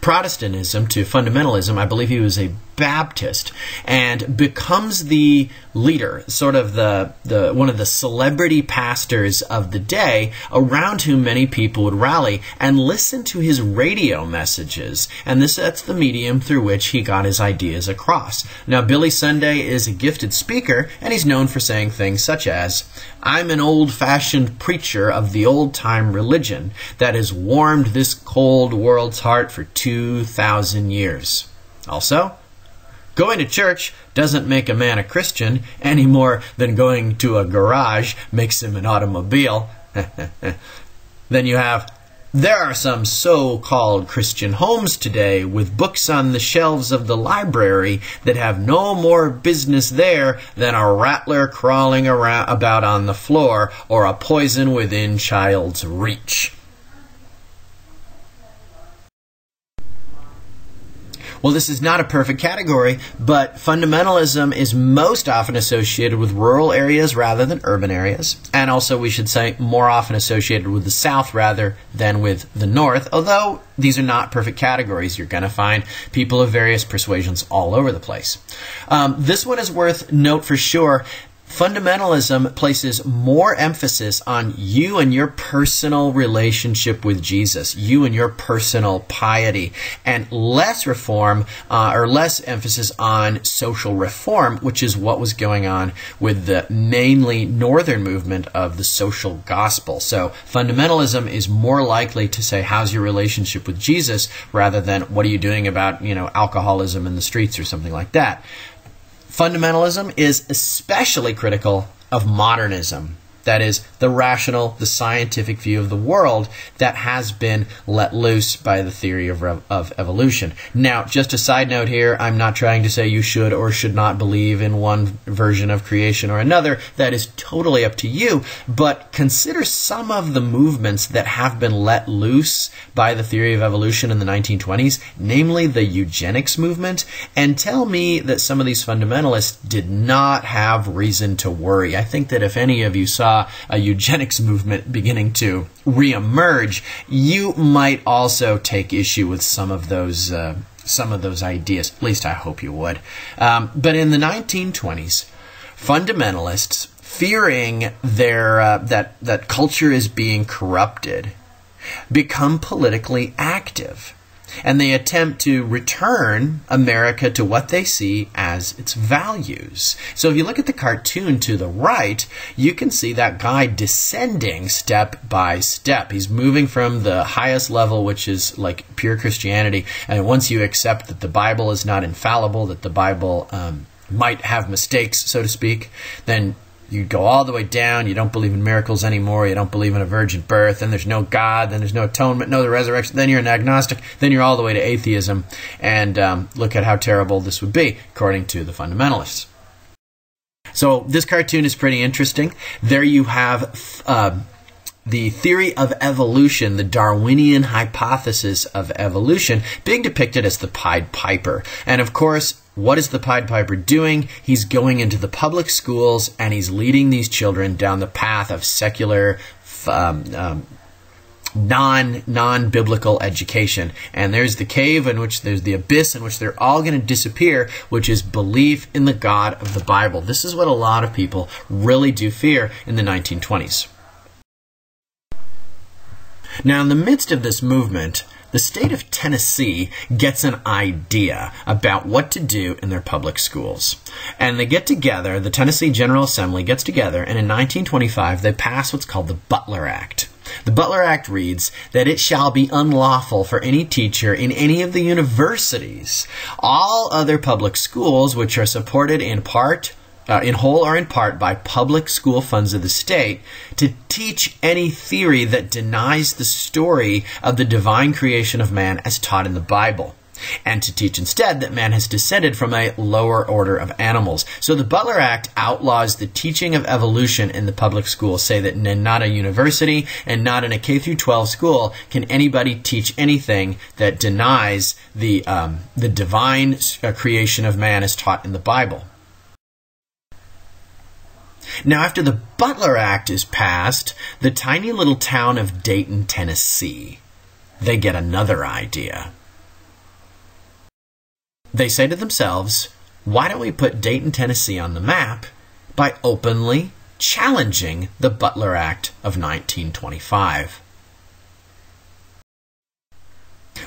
Protestantism, to fundamentalism. I believe he was a Baptist, and becomes the leader, sort of the one of the celebrity pastors of the day, around whom many people would rally and listen to his radio messages. And that's the medium through which he got his ideas across. Now, Billy Sunday is a gifted speaker, and he's known for saying things such as, "I'm an old-fashioned preacher of the old-time religion that has warmed this cold world's heart for 2,000 years. Also, going to church doesn't make a man a Christian any more than going to a garage makes him an automobile." Then you have, "There are some so-called Christian homes today with books on the shelves of the library that have no more business there than a rattler crawling about on the floor or a poison within child's reach." Well, this is not a perfect category, but fundamentalism is most often associated with rural areas rather than urban areas. And also, we should say, more often associated with the South rather than with the North. Although these are not perfect categories, you're going to find people of various persuasions all over the place. This one is worth note for sure. Fundamentalism places more emphasis on you and your personal relationship with Jesus, you and your personal piety, and less reform or less emphasis on social reform, which is what was going on with the mainly northern movement of the social gospel. So fundamentalism is more likely to say, how's your relationship with Jesus, rather than what are you doing about, alcoholism in the streets or something like that. Fundamentalism is especially critical of modernism. That is, the rational, the scientific view of the world that has been let loose by the theory of evolution. Now, just a side note here, I'm not trying to say you should or should not believe in one version of creation or another. That is totally up to you. But consider some of the movements that have been let loose by the theory of evolution in the 1920s, namely the eugenics movement, and tell me that some of these fundamentalists did not have reason to worry. I think that if any of you saw a eugenics movement beginning to reemerge, you might also take issue with some of those ideas. At least I hope you would. But in the 1920s, fundamentalists, fearing that culture is being corrupted, become politically active. And they attempt to return America to what they see as its values. So if you look at the cartoon to the right, you can see that guy descending step by step. He's moving from the highest level, which is like pure Christianity. And once you accept that the Bible is not infallible, that the Bible might have mistakes, so to speak, then you go all the way down. You don't believe in miracles anymore. You don't believe in a virgin birth. Then there's no God. Then there's no atonement, no the resurrection. Then you're an agnostic. Then you're all the way to atheism. And look at how terrible this would be, according to the fundamentalists. So this cartoon is pretty interesting. There you have the theory of evolution, the Darwinian hypothesis of evolution, being depicted as the Pied Piper. And of course, what is the Pied Piper doing? He's going into the public schools and he's leading these children down the path of secular, non-biblical education. And there's the cave in which there's the abyss in which they're all going to disappear, which is belief in the God of the Bible. This is what a lot of people really do fear in the 1920s. Now, in the midst of this movement, the state of Tennessee gets an idea about what to do in their public schools. And they get together, the Tennessee General Assembly gets together, and in 1925 they pass what's called the Butler Act. The Butler Act reads that it shall be unlawful for any teacher in any of the universities, all other public schools which are supported in part, in whole or in part by public school funds of the state, to teach any theory that denies the story of the divine creation of man as taught in the Bible, and to teach instead that man has descended from a lower order of animals. So the Butler Act outlaws the teaching of evolution in the public schools, say that in not a university and not in a K through 12 school can anybody teach anything that denies the divine creation of man as taught in the Bible. Now, after the Butler Act is passed, the tiny little town of Dayton, Tennessee, they get another idea. They say to themselves, why don't we put Dayton, Tennessee on the map by openly challenging the Butler Act of 1925?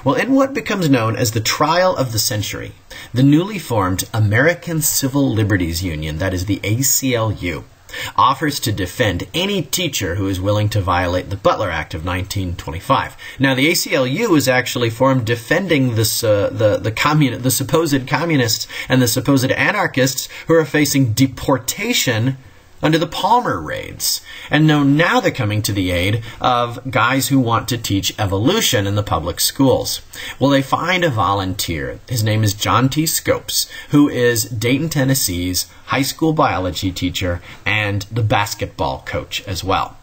Well, in what becomes known as the trial of the century, the newly formed American Civil Liberties Union, that is the ACLU, offers to defend any teacher who is willing to violate the Butler Act of 1925. Now, the ACLU was actually formed defending the supposed communists and the supposed anarchists who are facing deportation under the Palmer raids. And now they're coming to the aid of guys who want to teach evolution in the public schools. Well, they find a volunteer. His name is John T. Scopes, who is Dayton, Tennessee's high school biology teacher and the basketball coach as well.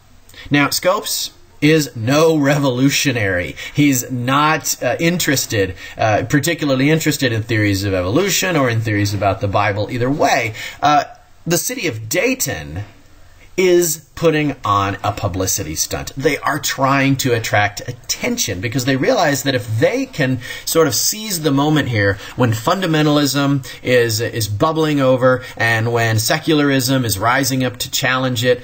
Now, Scopes is no revolutionary. He's not particularly interested in theories of evolution or in theories about the Bible either way. The city of Dayton is putting on a publicity stunt. They are trying to attract attention because they realize that if they can sort of seize the moment here when fundamentalism is bubbling over and when secularism is rising up to challenge it,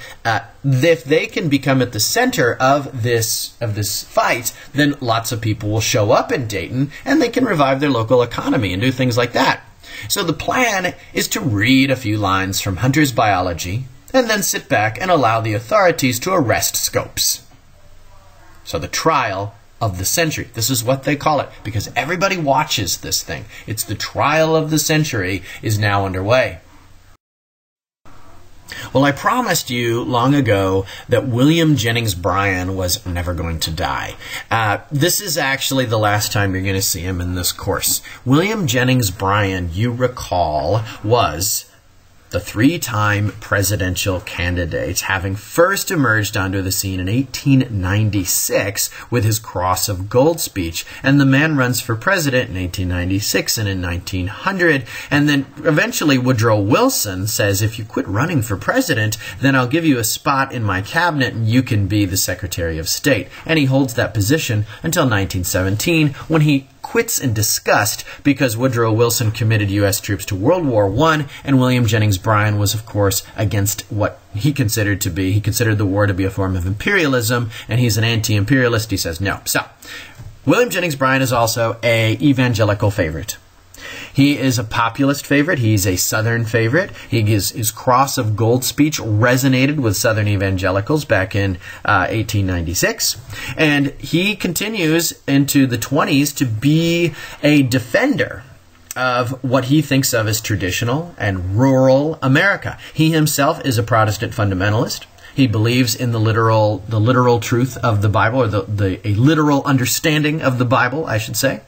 if they can become at the center of this fight, then lots of people will show up in Dayton and they can revive their local economy and do things like that. So the plan is to read a few lines from Hunter's biology and then sit back and allow the authorities to arrest Scopes. So the trial of the century. This is what they call it because everybody watches this thing. It's the trial of the century is now underway. Well, I promised you long ago that William Jennings Bryan was never going to die. This is actually the last time you're going to see him in this course. William Jennings Bryan, you recall, was the three-time presidential candidate, having first emerged onto the scene in 1896 with his Cross of Gold speech. And the man runs for president in 1896 and in 1900. And then eventually Woodrow Wilson says, if you quit running for president, then I'll give you a spot in my cabinet and you can be the Secretary of State. And he holds that position until 1917 when he quits in disgust because Woodrow Wilson committed U.S. troops to World War I, and William Jennings Bryan was, of course, against what he considered the war to be a form of imperialism, and he's an anti-imperialist. He says no. So, William Jennings Bryan is also an evangelical favorite. He is a populist favorite. He's a Southern favorite. His Cross of Gold speech resonated with Southern evangelicals back in 1896. And he continues into the 20s to be a defender of what he thinks of as traditional and rural America. He himself is a Protestant fundamentalist. He believes in the literal truth of the Bible, or a literal understanding of the Bible, I should say.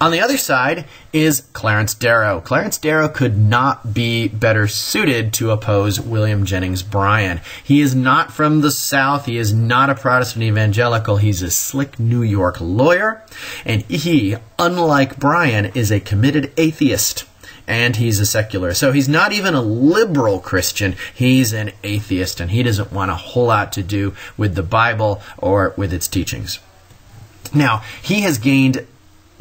On the other side is Clarence Darrow. Clarence Darrow could not be better suited to oppose William Jennings Bryan. He is not from the South. He is not a Protestant evangelical. He's a slick New York lawyer. And he, unlike Bryan, is a committed atheist. And he's a secular. So he's not even a liberal Christian. He's an atheist. And he doesn't want a whole lot to do with the Bible or with its teachings. Now, he has gained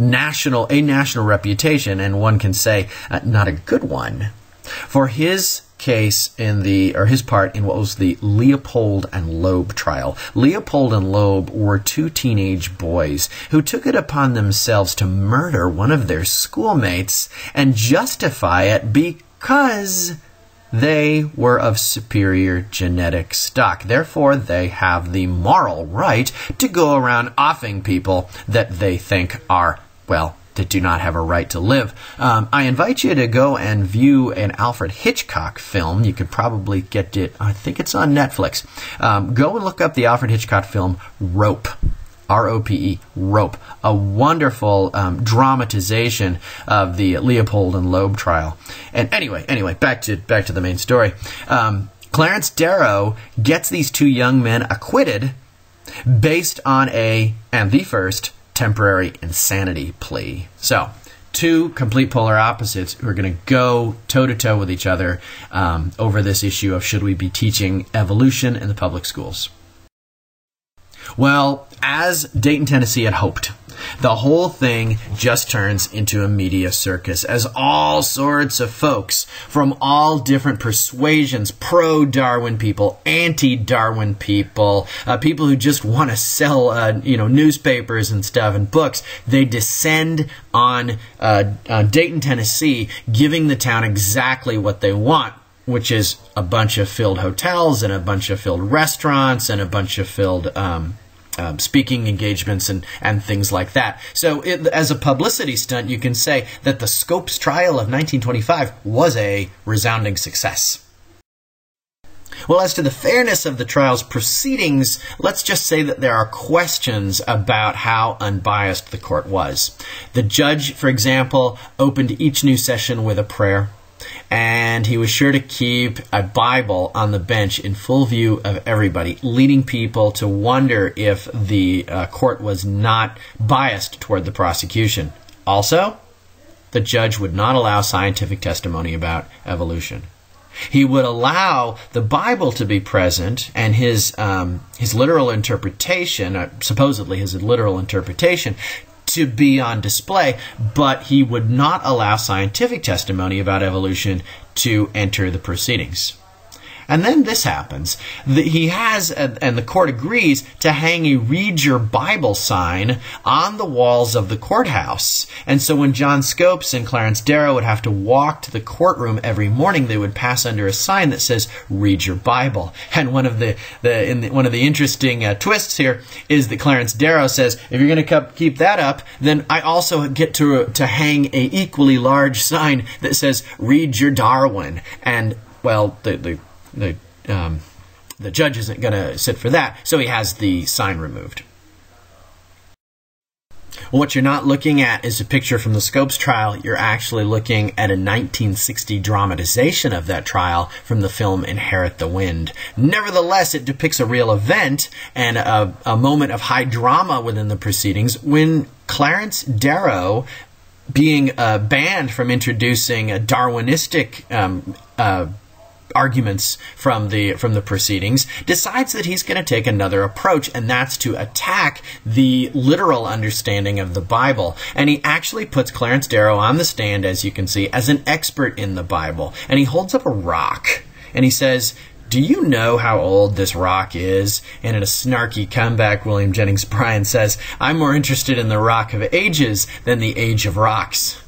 a national reputation, and one can say not a good one, for his case his part in what was the Leopold and Loeb trial. Leopold and Loeb were two teenage boys who took it upon themselves to murder one of their schoolmates and justify it because They were of superior genetic stock. Therefore, they have the moral right to go around offing people that they think are, well, that do not have a right to live. I invite you to go and view an Alfred Hitchcock film. You could probably get it, I think it's on Netflix. Go and look up the Alfred Hitchcock film Rope. R-O-P-E, Rope. A wonderful dramatization of the Leopold and Loeb trial. And anyway, back to the main story. Clarence Darrow gets these two young men acquitted based on the first, temporary insanity plea. So, two complete polar opposites who are going to go toe-to-toe with each other over this issue of should we be teaching evolution in the public schools. Well, as Dayton, Tennessee had hoped, the whole thing just turns into a media circus as all sorts of folks from all different persuasions, pro-Darwin people, anti-Darwin people, people who just want to sell, newspapers and stuff and books, they descend on Dayton, Tennessee, giving the town exactly what they want, which is a bunch of filled hotels and a bunch of filled restaurants and a bunch of filled speaking engagements and things like that. So as a publicity stunt, you can say that the Scopes trial of 1925 was a resounding success. Well, as to the fairness of the trial's proceedings, let's just say that there are questions about how unbiased the court was. The judge, for example, opened each new session with a prayer, and he was sure to keep a Bible on the bench in full view of everybody, leading people to wonder if the court was not biased toward the prosecution. Also, the judge would not allow scientific testimony about evolution. He would allow the Bible to be present and his literal interpretation, supposedly his literal interpretation, to be on display, but he would not allow scientific testimony about evolution to enter the proceedings. And then this happens. He has, and the court agrees, to hang a Read Your Bible sign on the walls of the courthouse. And so when John Scopes and Clarence Darrow would have to walk to the courtroom every morning, they would pass under a sign that says, Read Your Bible. And one of the interesting twists here is that Clarence Darrow says, if you're going to keep that up, then I also get to hang a equally large sign that says, Read Your Darwin. And, well, the judge isn't going to sit for that, so he has the sign removed. Well, what you're not looking at is a picture from the Scopes trial. You're actually looking at a 1960 dramatization of that trial from the film Inherit the Wind. Nevertheless, it depicts a real event and a moment of high drama within the proceedings when Clarence Darrow, being banned from introducing Darwinistic arguments from the proceedings, decides that he's going to take another approach, and that's to attack the literal understanding of the Bible. And he actually puts Clarence Darrow on the stand, as you can see, as an expert in the Bible. And he holds up a rock, and he says, do you know how old this rock is? And in a snarky comeback, William Jennings Bryan says, I'm more interested in the rock of ages than the age of rocks.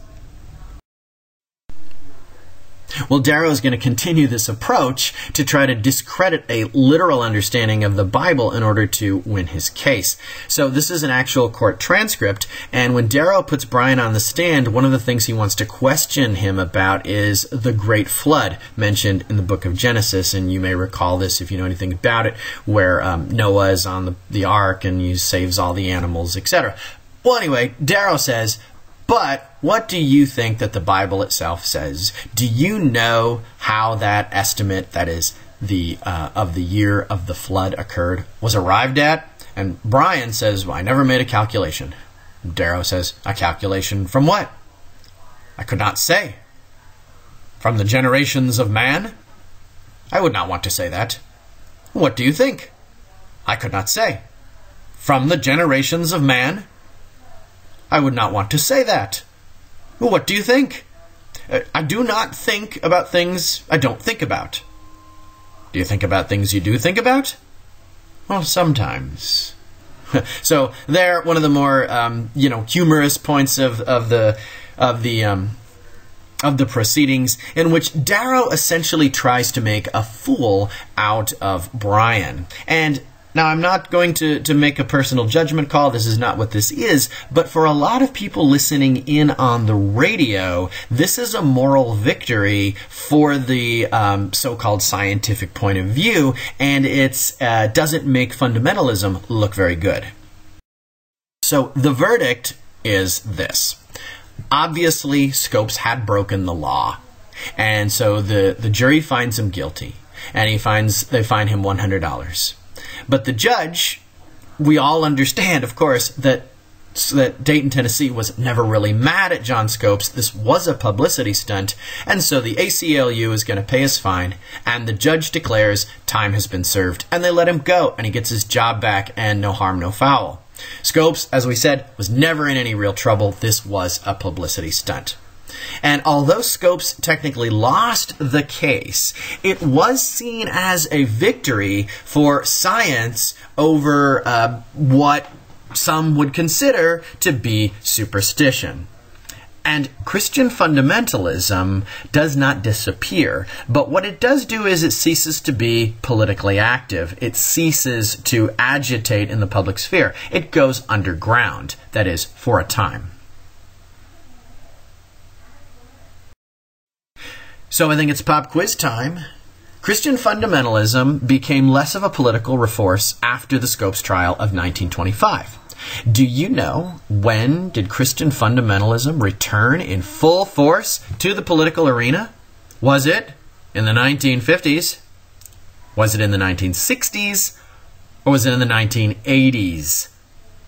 Well, Darrow is going to continue this approach to try to discredit a literal understanding of the Bible in order to win his case. So this is an actual court transcript, and when Darrow puts Bryan on the stand, one of the things he wants to question him about is the Great Flood mentioned in the book of Genesis, and you may recall this if you know anything about it, where Noah is on the ark and he saves all the animals, etc. Well, anyway, Darrow says, but what do you think that the Bible itself says? Do you know how that estimate, that is, of the year of the flood occurred, was arrived at? And Bryan says, well, I never made a calculation. Darrow says, a calculation from what? I could not say. From the generations of man? I would not want to say that. What do you think? I could not say. From the generations of man? I would not want to say that. Well, what do you think? I do not think about things I don't think about. Do you think about things you do think about? Well, sometimes. So there, one of the more humorous points of the of the proceedings, in which Darrow essentially tries to make a fool out of Brian. And now, I'm not going to make a personal judgment call. This is not what this is. But for a lot of people listening in on the radio, this is a moral victory for the so-called scientific point of view, and it doesn't make fundamentalism look very good. So the verdict is this. Obviously, Scopes had broken the law. And so the jury finds him guilty. And they fine him $100. But the judge, we all understand, of course, that Dayton, Tennessee was never really mad at John Scopes. This was a publicity stunt. And so the ACLU is going to pay his fine. And the judge declares time has been served. And they let him go. And he gets his job back, and no harm, no foul. Scopes, as we said, was never in any real trouble. This was a publicity stunt. And although Scopes technically lost the case, it was seen as a victory for science over what some would consider to be superstition. And Christian fundamentalism does not disappear, but what it does do is it ceases to be politically active. It ceases to agitate in the public sphere. It goes underground, that is, for a time. So I think it's pop quiz time. Christian fundamentalism became less of a political force after the Scopes trial of 1925. Do you know when did Christian fundamentalism return in full force to the political arena? Was it in the 1950s? Was it in the 1960s? Or was it in the 1980s?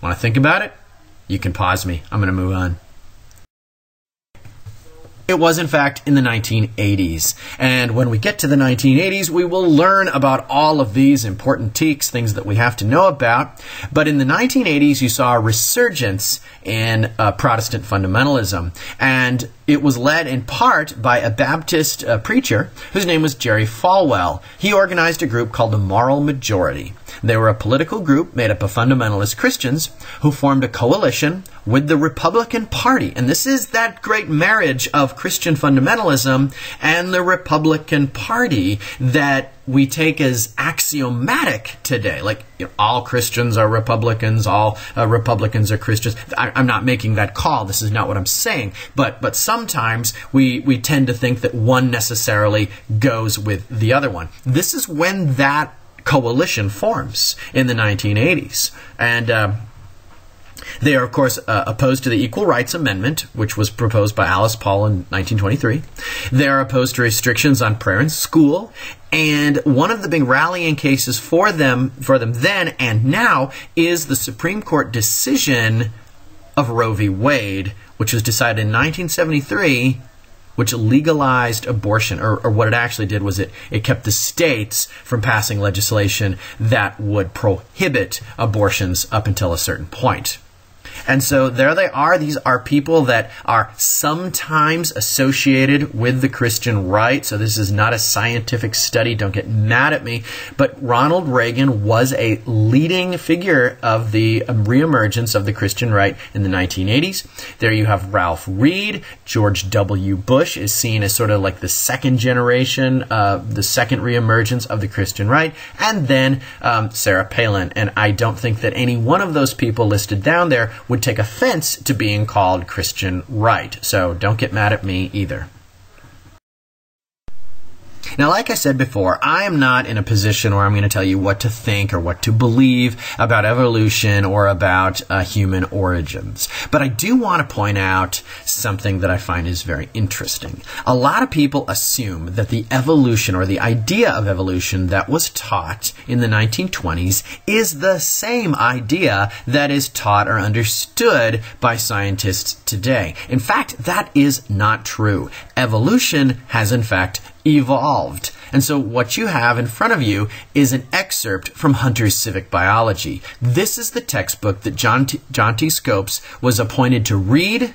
Want to think about it? You can pause me. I'm going to move on. It was, in fact, in the 1980s. And when we get to the 1980s, we will learn about all of these important teaks, things that we have to know about. But in the 1980s, you saw a resurgence in Protestant fundamentalism. And it was led in part by a Baptist preacher whose name was Jerry Falwell. He organized a group called the Moral Majority. They were a political group made up of fundamentalist Christians who formed a coalition with the Republican Party. And this is that great marriage of Christian fundamentalism and the Republican Party that we take as axiomatic today. Like, all Christians are Republicans, all Republicans are Christians. I'm not making that call. This is not what I'm saying. But sometimes we tend to think that one necessarily goes with the other one. This is when that coalition forms in the 1980s. And they are, of course, opposed to the Equal Rights Amendment, which was proposed by Alice Paul in 1923. They are opposed to restrictions on prayer in school. And one of the big rallying cases for them then and now is the Supreme Court decision of Roe v. Wade, which was decided in 1973, which legalized abortion, or what it actually did was it kept the states from passing legislation that would prohibit abortions up until a certain point. And so there they are. These are people that are sometimes associated with the Christian right. So this is not a scientific study. Don't get mad at me. But Ronald Reagan was a leading figure of the reemergence of the Christian right in the 1980s. There you have Ralph Reed. George W. Bush is seen as sort of like the second generation, the second reemergence of the Christian right. And then Sarah Palin. And I don't think that any one of those people listed down there would take offense to being called Christian right. So don't get mad at me either. Now, like I said before, I am not in a position where I'm going to tell you what to think or what to believe about evolution or about human origins. But I do want to point out something that I find is very interesting. A lot of people assume that the evolution or the idea of evolution that was taught in the 1920s is the same idea that is taught or understood by scientists today. In fact, that is not true. Evolution has, in fact, evolved. And so what you have in front of you is an excerpt from Hunter's Civic Biology. This is the textbook that John T. Scopes was appointed to read,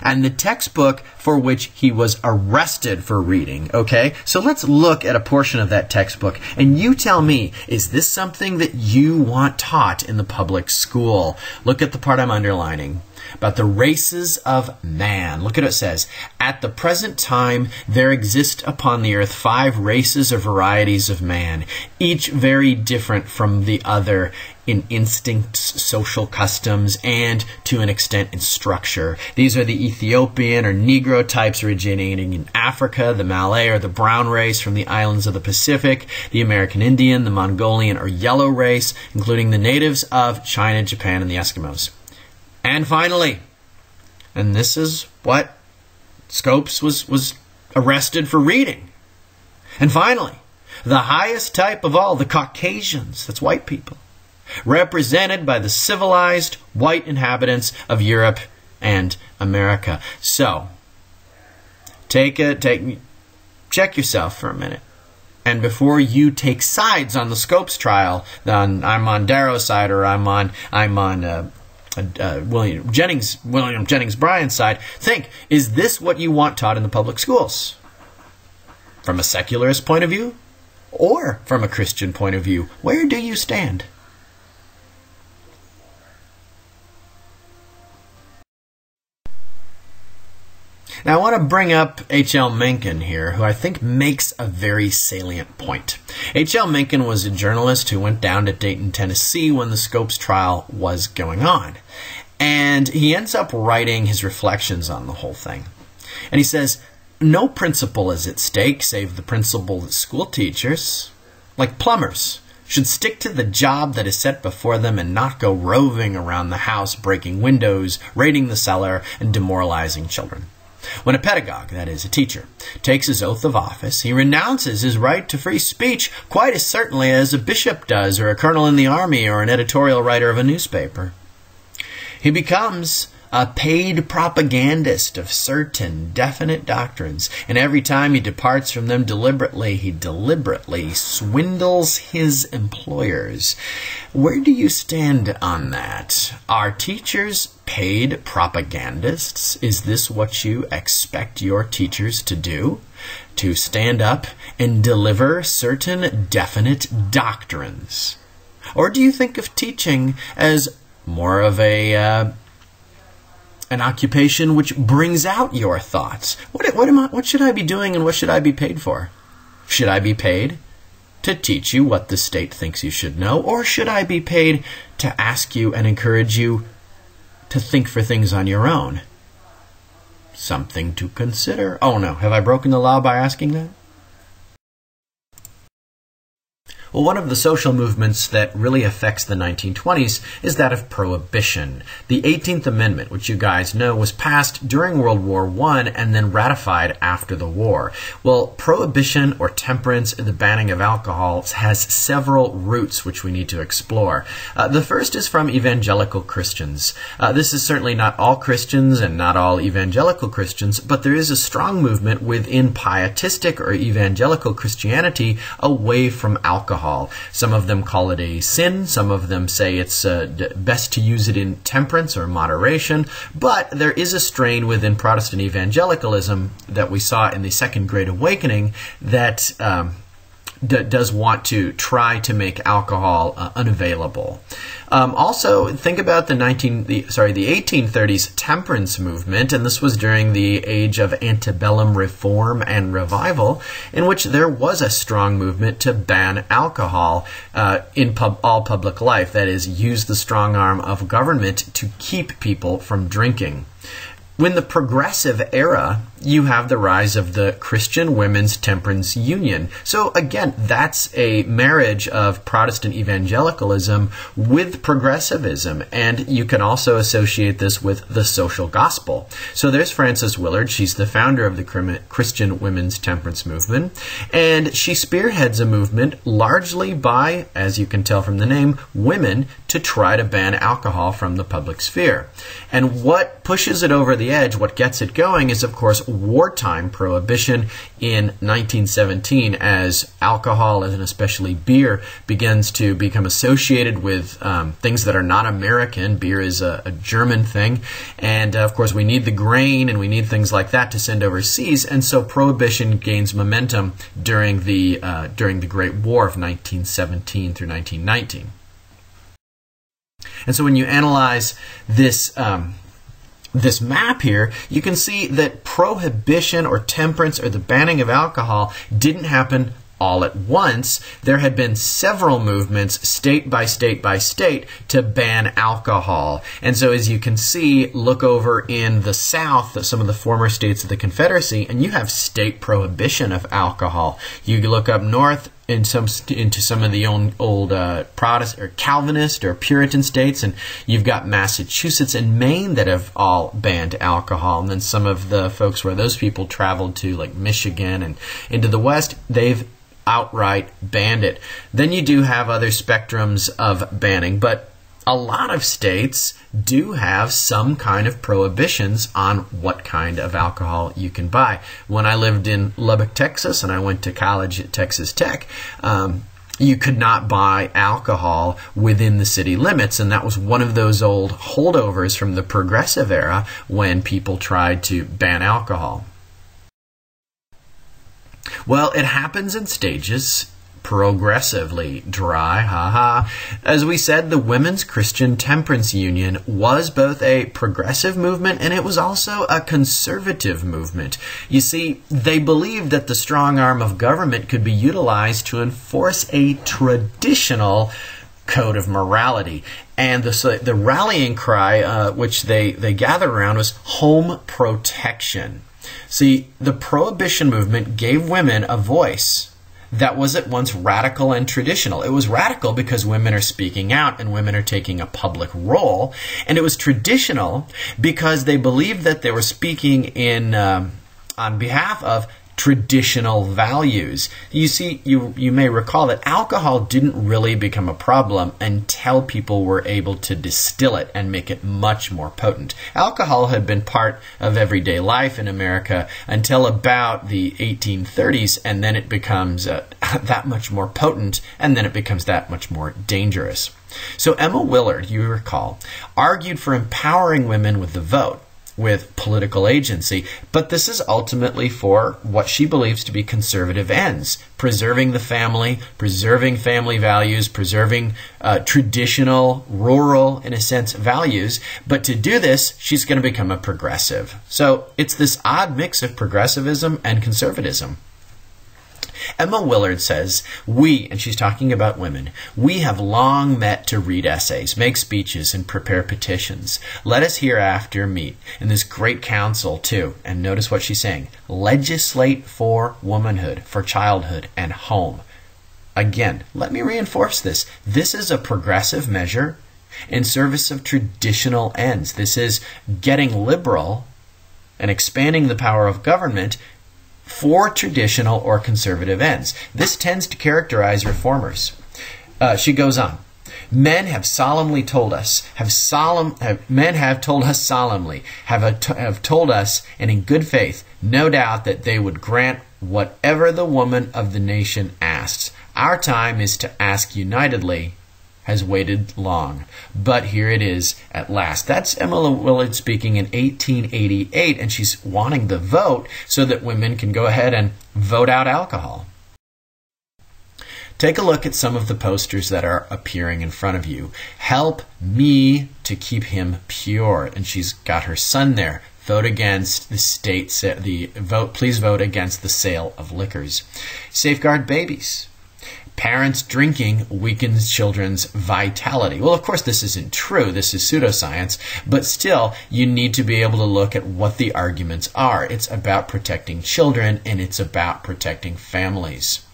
and the textbook for which he was arrested for reading. Okay? So let's look at a portion of that textbook, and you tell me, is this something that you want taught in the public school? Look at the part I'm underlining. about the races of man. Look at what it says. At the present time, there exist upon the earth 5 races or varieties of man, each very different from the other in instincts, social customs, and to an extent in structure. These are the Ethiopian or Negro types originating in Africa, the Malay or the brown race from the islands of the Pacific, the American Indian, the Mongolian or yellow race, including the natives of China, Japan, and the Eskimos. And finally, and this is what Scopes was arrested for reading. And finally, the highest type of all, the Caucasians, that's white people, represented by the civilized white inhabitants of Europe and America. So, check yourself for a minute. And before you take sides on the Scopes trial, I'm on Darrow's side or I'm on William Jennings Bryan's side, think, is this what you want taught in the public schools? From a secularist point of view or from a Christian point of view? Where do you stand? Now, I want to bring up H.L. Mencken here, who I think makes a very salient point. H.L. Mencken was a journalist who went down to Dayton, Tennessee when the Scopes trial was going on. And he ends up writing his reflections on the whole thing. And he says, no principle is at stake save the principle that school teachers, like plumbers, should stick to the job that is set before them and not go roving around the house, breaking windows, raiding the cellar, and demoralizing children. When a pedagogue, that is, a teacher, takes his oath of office, he renounces his right to free speech quite as certainly as a bishop does, or a colonel in the army, or an editorial writer of a newspaper. He becomes a paid propagandist of certain definite doctrines, and every time he departs from them he deliberately swindles his employers. Where do you stand on that? Are teachers paid propagandists? Is this what you expect your teachers to do? To stand up and deliver certain definite doctrines? Or do you think of teaching as more of an occupation which brings out your thoughts? What should I be doing and what should I be paid for? Should I be paid to teach you what the state thinks you should know? Or should I be paid to ask you and encourage you to think for things on your own? Something to consider. Oh no, have I broken the law by asking that? Well, one of the social movements that really affects the 1920s is that of prohibition. The 18th Amendment, which you guys know, was passed during World War I and then ratified after the war. Well, prohibition or temperance, the banning of alcohol, has several roots which we need to explore. The first is from evangelical Christians. This is certainly not all Christians and not all evangelical Christians, but there is a strong movement within pietistic or evangelical Christianity away from alcohol. Some of them call it a sin. Some of them say it's best to use it in temperance or moderation. But there is a strain within Protestant evangelicalism that we saw in the Second Great Awakening that does want to try to make alcohol unavailable. Also, think about the 1830s temperance movement, and this was during the age of antebellum reform and revival, in which there was a strong movement to ban alcohol in all public life. That is, use the strong arm of government to keep people from drinking. In the Progressive era, you have the rise of the Christian Women's Temperance Union. So again, that's a marriage of Protestant evangelicalism with progressivism, and you can also associate this with the social gospel. So there's Frances Willard. She's the founder of the Christian Women's Temperance Movement, and she spearheads a movement largely by, as you can tell from the name, women to try to ban alcohol from the public sphere. And what pushes it over the edge, what gets it going, is of course wartime prohibition in 1917, as alcohol, and especially beer, begins to become associated with things that are not American. Beer is a German thing, and of course we need the grain and we need things like that to send overseas, and so prohibition gains momentum during the Great War of 1917 through 1919. And so when you analyze this this map here, you can see that prohibition or temperance or the banning of alcohol didn't happen all at once. There had been several movements, state by state by state, to ban alcohol. And so as you can see, look over in the South, some of the former states of the Confederacy, and you have state prohibition of alcohol. You look up north into some of the old Protestant or Calvinist or Puritan states, and you've got Massachusetts and Maine that have all banned alcohol. And then some of the folks where those people traveled to, like Michigan and into the West, they've outright banned it. Then you do have other spectrums of banning, but a lot of states do have some kind of prohibitions on what kind of alcohol you can buy. When I lived in Lubbock, Texas, and I went to college at Texas Tech, you could not buy alcohol within the city limits, and that was one of those old holdovers from the Progressive era when people tried to ban alcohol. Well, it happens in stages, progressively dry, As we said, the Women's Christian Temperance Union was both a progressive movement and it was also a conservative movement. You see, they believed that the strong arm of government could be utilized to enforce a traditional code of morality. And the rallying cry, which they gathered around, was home protection. See, the Prohibition movement gave women a voice that was at once radical and traditional. It was radical because women are speaking out and women are taking a public role. And it was traditional because they believed that they were speaking on behalf of traditional values. You see, you may recall that alcohol didn't really become a problem until people were able to distill it and make it much more potent. Alcohol had been part of everyday life in America until about the 1830s, and then it becomes that much more potent, and then it becomes that much more dangerous. So Emma Willard, you recall, argued for empowering women with the vote, with political agency, but this is ultimately for what she believes to be conservative ends, preserving the family, preserving family values, preserving traditional, rural, in a sense, values. But to do this, she's going to become a progressive. So it's this odd mix of progressivism and conservatism. Emma Willard says, and she's talking about women, we have long met to read essays, make speeches, and prepare petitions. Let us hereafter meet in this great council too. And notice what she's saying. Legislate for womanhood, for childhood, and home. Again, let me reinforce this. This is a progressive measure in service of traditional ends. This is getting liberal and expanding the power of government for traditional or conservative ends. This tends to characterize reformers. She goes on. Men have solemnly told us, have told us, and in good faith, no doubt that they would grant whatever the woman of the nation asks. Our time is to ask unitedly, has waited long, but here it is at last. That's Emma Willard speaking in 1888, and she's wanting the vote so that women can go ahead and vote out alcohol. Take a look at some of the posters that are appearing in front of you. Help me to keep him pure, and she's got her son there. Vote against please vote against the sale of liquors. Safeguard babies. Parents drinking weakens children's vitality. Well, of course, this isn't true. This is pseudoscience. But still, you need to be able to look at what the arguments are. It's about protecting children, and it's about protecting families.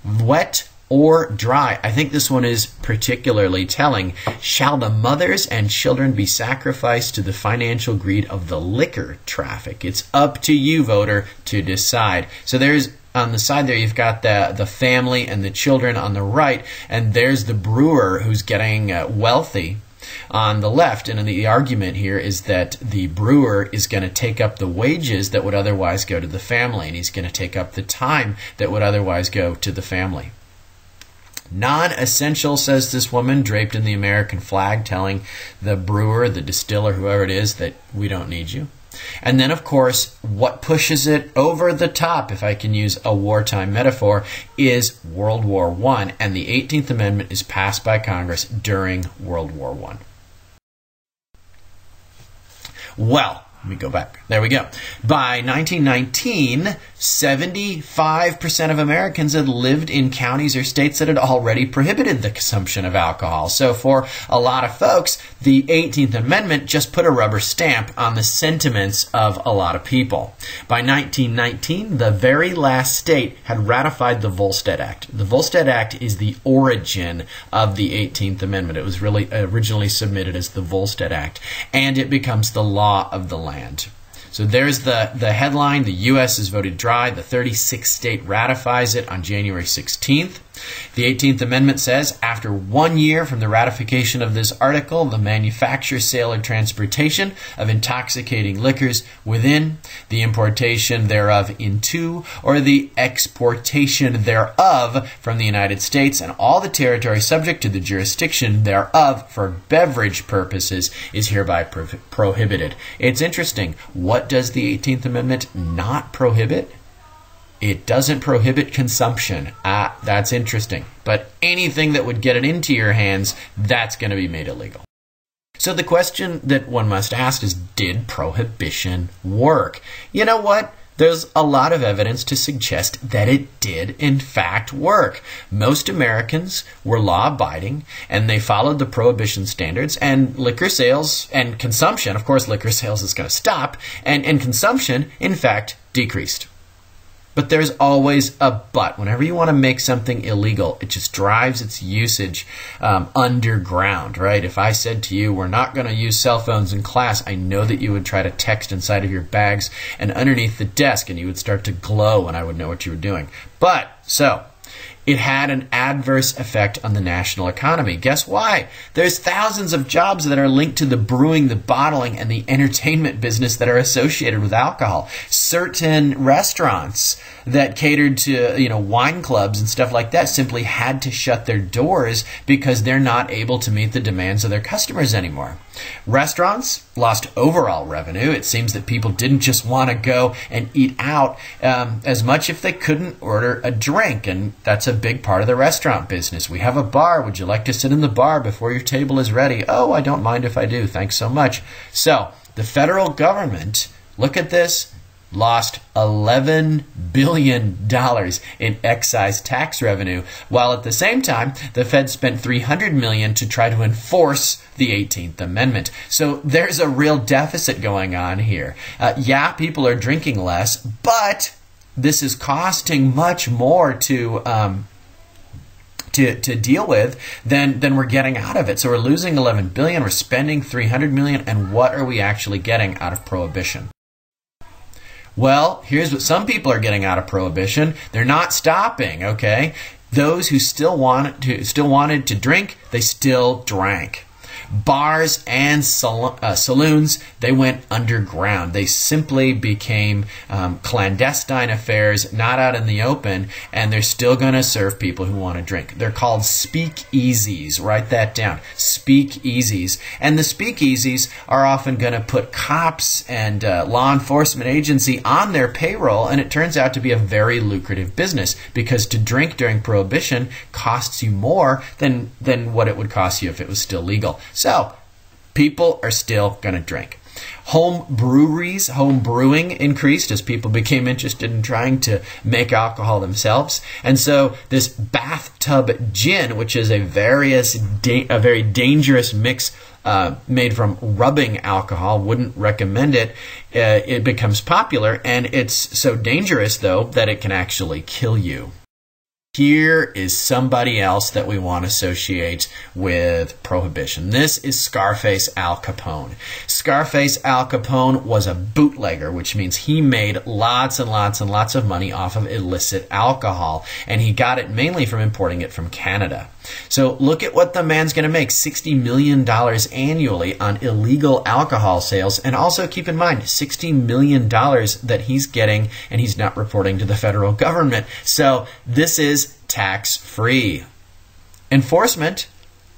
Wet or dry. I think this one is particularly telling. Shall the mothers and children be sacrificed to the financial greed of the liquor traffic? It's up to you, voter, to decide. So there's on the side there, you've got the family and the children on the right, and there's the brewer who's getting wealthy on the left. And the argument here is that the brewer is going to take up the wages that would otherwise go to the family, and he's going to take up the time that would otherwise go to the family. Non-essential, says this woman, draped in the American flag, telling the brewer, the distiller, whoever it is, that we don't need you. And then, of course, what pushes it over the top, if I can use a wartime metaphor, is World War I. And the 18th Amendment is passed by Congress during World War I. Well, Let me go back. There we go. By 1919, 75% of Americans had lived in counties or states that had already prohibited the consumption of alcohol. So for a lot of folks, the 18th Amendment just put a rubber stamp on the sentiments of a lot of people. By 1919, the very last state had ratified the Volstead Act. The Volstead Act is the origin of the 18th Amendment. It was really originally submitted as the Volstead Act, and it becomes the law of the land. So there's the headline. The U.S. has voted dry. The 36th state ratifies it on January 16th. The 18th Amendment says, after 1 year from the ratification of this article, the manufacture, sale, or transportation of intoxicating liquors within, the importation thereof into, or the exportation thereof from the United States and all the territory subject to the jurisdiction thereof for beverage purposes is hereby prohibited. It's interesting. What does the 18th Amendment not prohibit? It doesn't prohibit consumption. That's interesting. But anything that would get it into your hands, that's going to be made illegal. So the question that one must ask is, did prohibition work? You know what? There's a lot of evidence to suggest that it did, in fact, work. Most Americans were law-abiding, and they followed the prohibition standards, and liquor sales and consumption, of course, liquor sales is going to stop, and consumption, in fact, decreased. But there's always a but. Whenever you want to make something illegal, it just drives its usage underground, right? If I said to you, we're not going to use cell phones in class, I know that you would try to text inside of your bags and underneath the desk, and you would start to glow, and I would know what you were doing. But, so, it had an adverse effect on the national economy. Guess why? There's thousands of jobs that are linked to the brewing, the bottling, and the entertainment business that are associated with alcohol. Certain restaurants that catered to, wine clubs and stuff like that simply had to shut their doors because they're not able to meet the demands of their customers anymore. Restaurants lost overall revenue. It seems that people didn't just want to go and eat out as much if they couldn't order a drink, and that's a big part of the restaurant business. We have a bar. Would you like to sit in the bar before your table is ready? Oh, I don't mind if I do. Thanks so much. So the federal government, look at this, lost $11 billion in excise tax revenue, while at the same time, the Fed spent $300 million to try to enforce the 18th Amendment. So there's a real deficit going on here. Yeah, people are drinking less, but this is costing much more to deal with than we're getting out of it. So we're losing $11 billion, we're spending $300 million, and what are we actually getting out of prohibition? Well, here's what some people are getting out of prohibition. They're not stopping, okay? Those who still wanted to drink, they still drank. Bars and saloons, they went underground. They simply became clandestine affairs, not out in the open, and they're still going to serve people who want to drink. They're called speakeasies. Write that down. Speakeasies. And the speakeasies are often going to put cops and law enforcement agency on their payroll, and it turns out to be a very lucrative business because to drink during Prohibition costs you more than what it would cost you if it was still legal. So, people are still going to drink. Home breweries, home brewing increased as people became interested in trying to make alcohol themselves. And so this bathtub gin, which is a very dangerous mix made from rubbing alcohol, wouldn't recommend it. It becomes popular, and it's so dangerous, though, that it can actually kill you. Here is somebody else that we want to associate with Prohibition. This is Scarface Al Capone. Scarface Al Capone was a bootlegger, which means he made lots and lots and lots of money off of illicit alcohol, and he got it mainly from importing it from Canada. So look at what the man's going to make, $60 million annually on illegal alcohol sales. And also keep in mind, $60 million that he's getting and he's not reporting to the federal government. So this is tax-free. Enforcement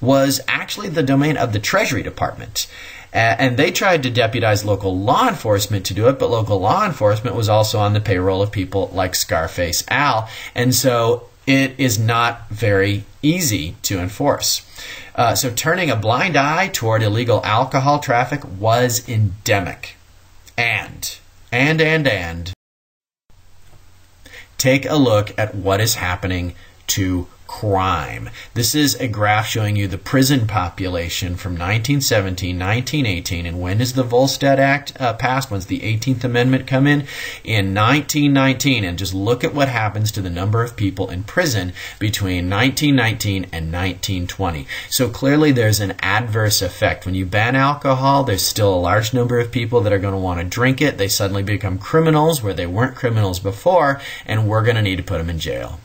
was actually the domain of the Treasury Department. And they tried to deputize local law enforcement to do it, but local law enforcement was also on the payroll of people like Scarface Al. And so it is not very easy to enforce. So turning a blind eye toward illegal alcohol traffic was endemic. And take a look at what is happening to crime. This is a graph showing you the prison population from 1917, 1918, and when does the Volstead Act pass? When's the 18th Amendment come in? In 1919, and just look at what happens to the number of people in prison between 1919 and 1920. So clearly there's an adverse effect. When you ban alcohol, there's still a large number of people that are going to want to drink it. They suddenly become criminals where they weren't criminals before, and we're going to need to put them in jail.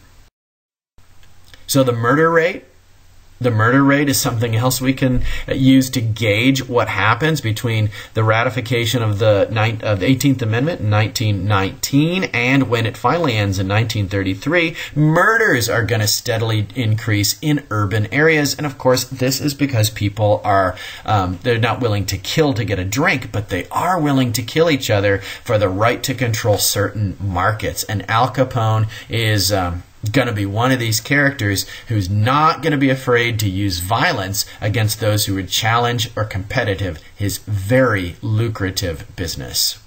So the murder rate is something else we can use to gauge what happens between the ratification of the 18th Amendment in 1919 and when it finally ends in 1933. Murders are going to steadily increase in urban areas, and of course this is because people are they're not willing to kill to get a drink, but they are willing to kill each other for the right to control certain markets. And Al Capone is going to be one of these characters who's not going to be afraid to use violence against those who would challenge or competitive his very lucrative business.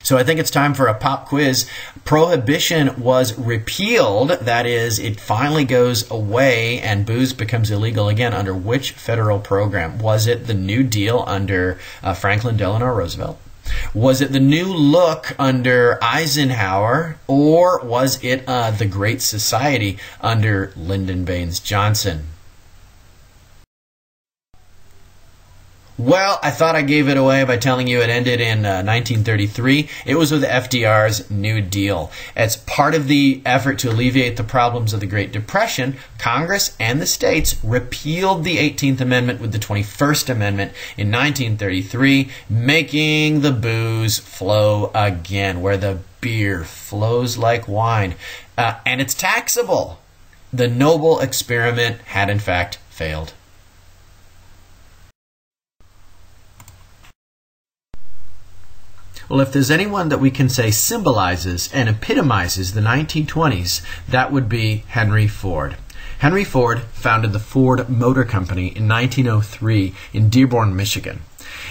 So I think it's time for a pop quiz. Prohibition was repealed. That is, it finally goes away and booze becomes illegal again. Under which federal program? Was it the New Deal under Franklin Delano Roosevelt? Was it the New Look under Eisenhower, or was it the Great Society under Lyndon Baines Johnson? Well, I thought I gave it away by telling you it ended in 1933. It was with FDR's New Deal. As part of the effort to alleviate the problems of the Great Depression, Congress and the states repealed the 18th Amendment with the 21st Amendment in 1933, making the booze flow again, where the beer flows like wine. And it's taxable. The noble experiment had in fact failed. Well, if there's anyone that we can say symbolizes and epitomizes the 1920s, that would be Henry Ford. Henry Ford founded the Ford Motor Company in 1903 in Dearborn, Michigan.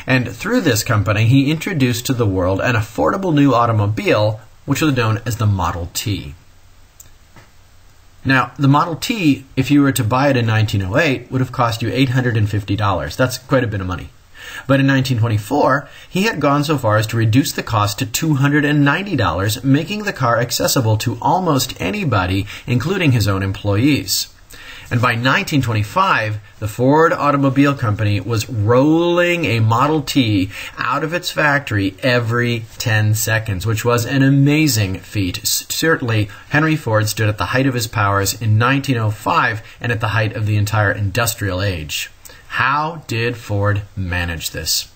And through this company, he introduced to the world an affordable new automobile, which was known as the Model T. Now, the Model T, if you were to buy it in 1908, would have cost you $850. That's quite a bit of money. But in 1924, he had gone so far as to reduce the cost to $290, making the car accessible to almost anybody, including his own employees. And by 1925, the Ford Automobile Company was rolling a Model T out of its factory every 10 seconds, which was an amazing feat. Certainly, Henry Ford stood at the height of his powers in 1905 and at the height of the entire industrial age. How did Ford manage this?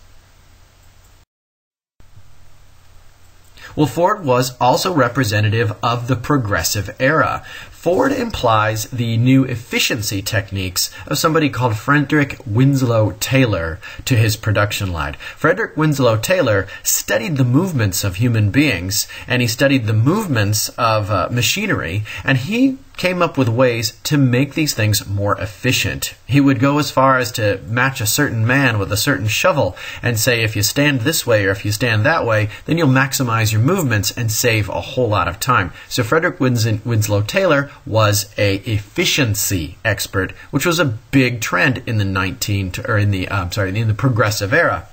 Well, Ford was also representative of the progressive era. Ford implies the new efficiency techniques of somebody called Frederick Winslow Taylor to his production line. Frederick Winslow Taylor studied the movements of human beings, and he studied the movements of machinery, and he came up with ways to make these things more efficient. He would go as far as to match a certain man with a certain shovel and say, if you stand this way or if you stand that way, then you'll maximize your movements and save a whole lot of time. So Frederick Winslow Taylor was a efficiency expert, which was a big trend in the in the progressive era.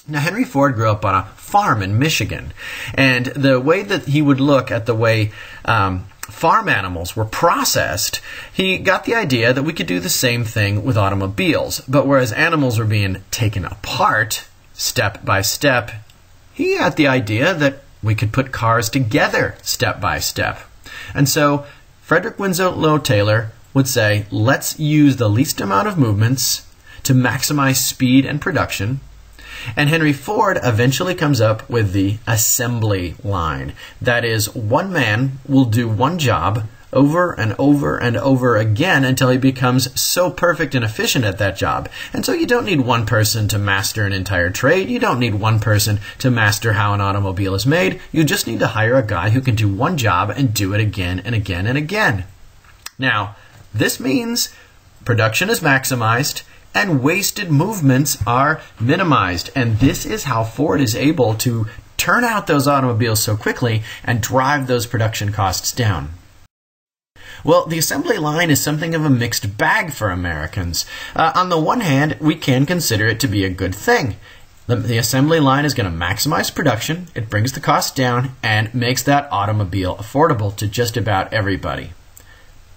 Now, Henry Ford grew up on a farm in Michigan, and the way that he would look at the way farm animals were processed, he got the idea that we could do the same thing with automobiles. But whereas animals were being taken apart step by step, he had the idea that we could put cars together step by step. And so Frederick Winslow Taylor would say, let's use the least amount of movements to maximize speed and production. And Henry Ford eventually comes up with the assembly line. That is, one man will do one job over and over and over again until he becomes so perfect and efficient at that job. And so you don't need one person to master an entire trade. You don't need one person to master how an automobile is made. You just need to hire a guy who can do one job and do it again and again and again. Now, this means production is maximized, and wasted movements are minimized. And this is how Ford is able to turn out those automobiles so quickly and drive those production costs down. Well, the assembly line is something of a mixed bag for Americans. On the one hand, we can consider it to be a good thing. The assembly line is going to maximize production, it brings the cost down, and makes that automobile affordable to just about everybody.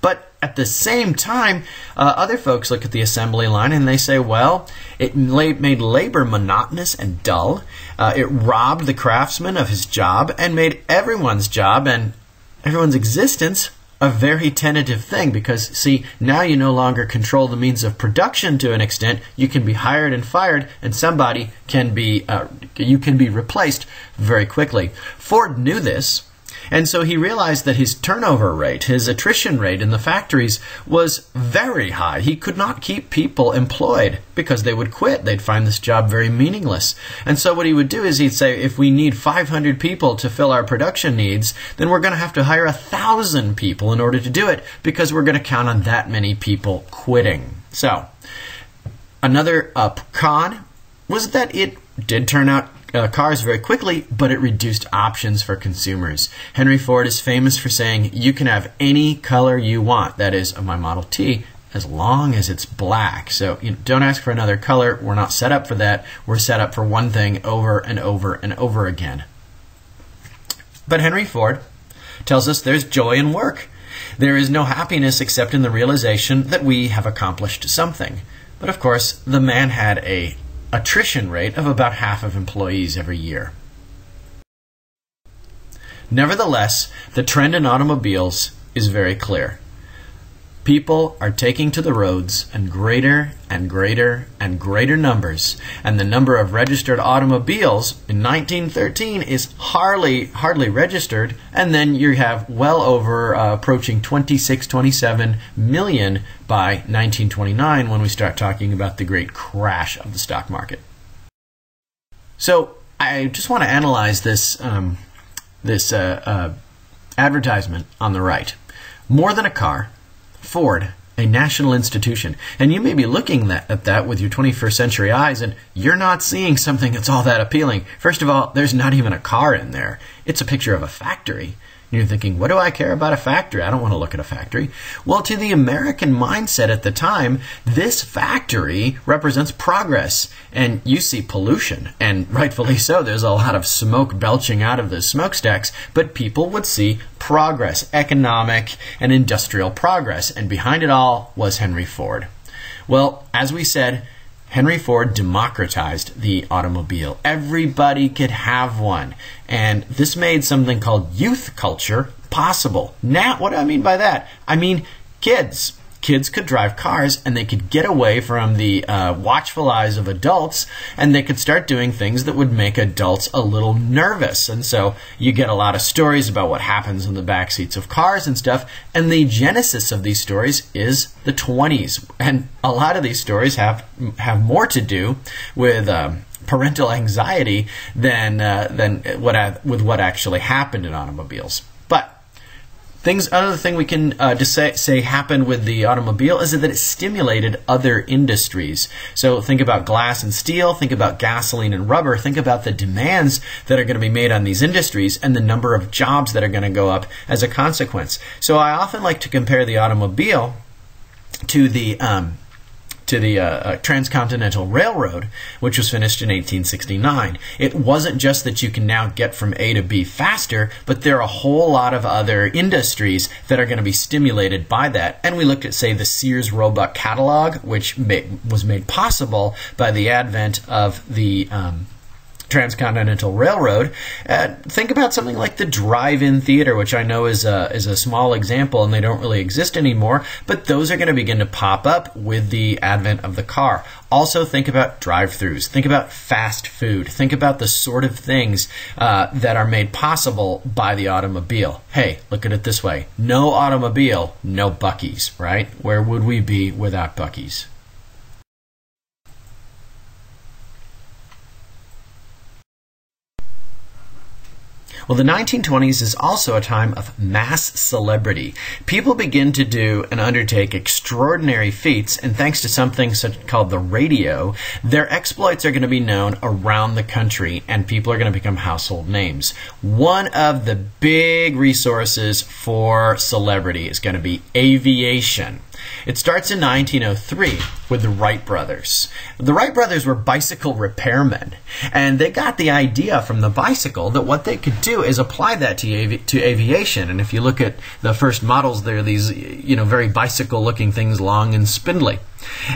But at the same time, other folks look at the assembly line and they say, well, it made labor monotonous and dull. It robbed the craftsman of his job and made everyone's job and everyone's existence a very tentative thing, because, see, now you no longer control the means of production to an extent. You can be hired and fired, and somebody can be, you can be replaced very quickly. Ford knew this, and so he realized that his turnover rate, his attrition rate in the factories was very high. He could not keep people employed because they would quit. They'd find this job very meaningless. And so what he would do is he'd say, if we need 500 people to fill our production needs, then we're going to have to hire 1,000 people in order to do it, because we're going to count on that many people quitting. So another con was that it did turn out cars very quickly, but it reduced options for consumers. Henry Ford is famous for saying, you can have any color you want, that is, of my Model T, as long as it's black. So don't ask for another color. We're not set up for that. We're set up for one thing over and over and over again. But Henry Ford tells us there's joy in work. There is no happiness except in the realization that we have accomplished something. But of course, the man had a attrition rate of about half of employees every year. Nevertheless, the trend in automobiles is very clear. People are taking to the roads in greater and greater and greater numbers, and the number of registered automobiles in 1913 is hardly registered, and then you have well over approaching 26, 27 million by 1929 when we start talking about the great crash of the stock market. So I just want to analyze this advertisement on the right. More than a car, Ford, a national institution. And you may be looking at that with your 21st century eyes, and you're not seeing something that's all that appealing. First of all, there's not even a car in there. It's a picture of a factory. And you're thinking, what do I care about a factory? I don't want to look at a factory. Well, to the American mindset at the time, this factory represents progress. And you see pollution, and rightfully so. There's a lot of smoke belching out of the smokestacks, but people would see progress, economic and industrial progress. And behind it all was Henry Ford. Well, as we said, Henry Ford democratized the automobile. Everybody could have one. And this made something called youth culture possible. Now, what do I mean by that? I mean kids. Kids could drive cars, and they could get away from the watchful eyes of adults, and they could start doing things that would make adults a little nervous. And so you get a lot of stories about what happens in the back seats of cars and stuff, and the genesis of these stories is the 20s. And a lot of these stories have more to do with parental anxiety than with what actually happened in automobiles. But another thing we can just say happened with the automobile is that it stimulated other industries. So think about glass and steel, think about gasoline and rubber, think about the demands that are going to be made on these industries and the number of jobs that are going to go up as a consequence. So I often like to compare the automobile to the Transcontinental Railroad, which was finished in 1869. It wasn't just that you can now get from A to B faster, but there are a whole lot of other industries that are going to be stimulated by that. And we looked at, say, the Sears Roebuck catalog, which was made possible by the advent of the Transcontinental Railroad. Think about something like the drive-in theater, which I know is a small example, and they don't really exist anymore, but those are going to begin to pop up with the advent of the car. Also, think about drive-thrus. Think about fast food. Think about the sort of things that are made possible by the automobile. Hey, look at it this way. No automobile, no Buc-ee's, right? Where would we be without Buc-ee's? Well, the 1920s is also a time of mass celebrity. People begin to do and undertake extraordinary feats, and thanks to something called the radio, their exploits are going to be known around the country, and people are going to become household names. One of the big resources for celebrity is going to be aviation. It starts in 1903 with the Wright brothers. The Wright brothers were bicycle repairmen, and they got the idea from the bicycle that what they could do is apply that to aviation. And if you look at the first models, they're these very bicycle-looking things, long and spindly.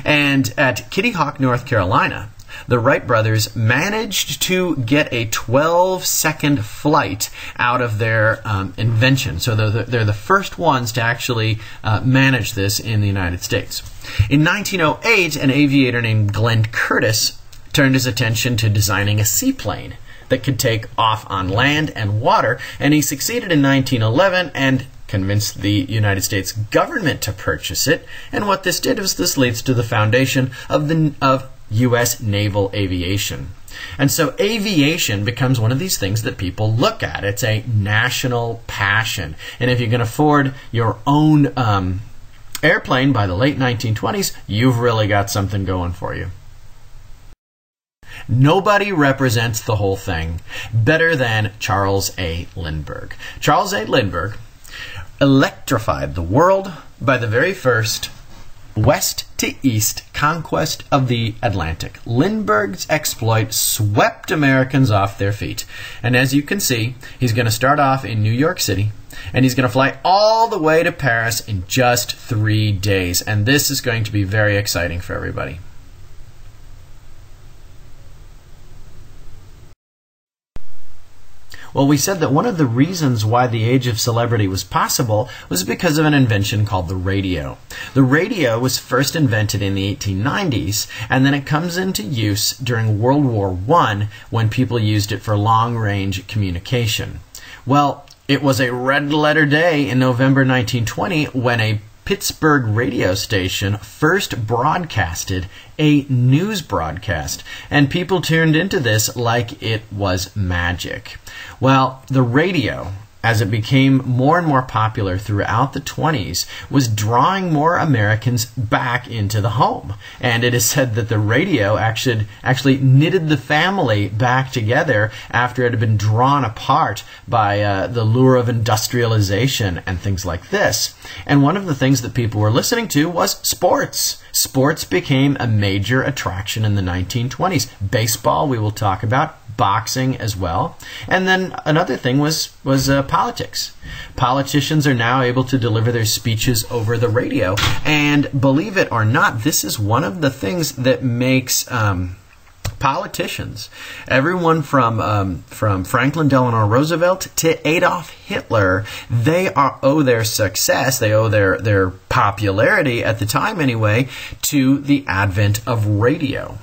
And at Kitty Hawk, North Carolina, the Wright brothers managed to get a 12-second flight out of their invention. So they're the first ones to actually manage this in the United States. In 1908, an aviator named Glenn Curtiss turned his attention to designing a seaplane that could take off on land and water, and he succeeded in 1911 and convinced the United States government to purchase it. And what this did was this leads to the foundation of U.S. naval aviation. And so aviation becomes one of these things that people look at. It's a national passion. And if you can afford your own airplane by the late 1920s, you've really got something going for you. Nobody represents the whole thing better than Charles A. Lindbergh. Charles A. Lindbergh electrified the world by the very first west to east conquest of the Atlantic. Lindbergh's exploit swept Americans off their feet. And as you can see, he's going to start off in New York City, and he's going to fly all the way to Paris in just 3 days. And this is going to be very exciting for everybody. Well, we said that one of the reasons why the age of celebrity was possible was because of an invention called the radio. The radio was first invented in the 1890s, and then it comes into use during World War I when people used it for long-range communication. Well, it was a red-letter day in November 1920 when a Pittsburgh radio station first broadcasted a news broadcast, and people tuned into this like it was magic. Well, the radio, as it became more and more popular throughout the 20s, was drawing more Americans back into the home. And it is said that the radio actually knitted the family back together after it had been drawn apart by the lure of industrialization and things like this. And one of the things that people were listening to was sports. Sports became a major attraction in the 1920s. Baseball, we will talk about. Boxing as well. And then another thing was politics. Politicians are now able to deliver their speeches over the radio. And believe it or not, this is one of the things that makes politicians, everyone from Franklin Delano Roosevelt to Adolf Hitler, they owe their success, they owe their popularity at the time anyway, to the advent of radio.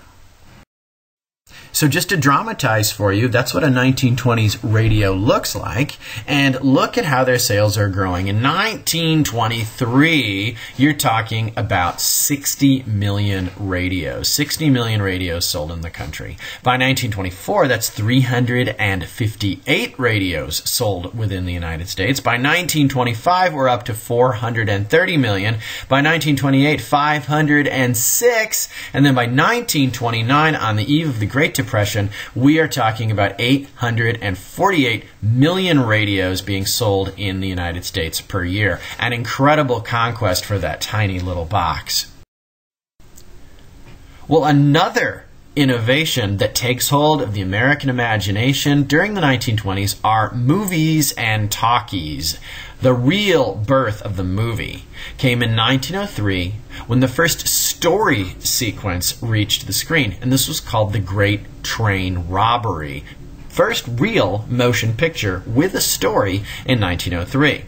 So just to dramatize for you, that's what a 1920s radio looks like. And look at how their sales are growing. In 1923, you're talking about 60 million radios. 60 million radios sold in the country. By 1924, that's 358 radios sold within the United States. By 1925, we're up to 430 million. By 1928, 506. And then by 1929, on the eve of the Great Depression, we are talking about 848 million radios being sold in the United States per year. An incredible conquest for that tiny little box. Well, another innovation that takes hold of the American imagination during the 1920s are movies and talkies. The real birth of the movie came in 1903 when the first story sequence reached the screen, and this was called The Great Train Robbery. First real motion picture with a story in 1903.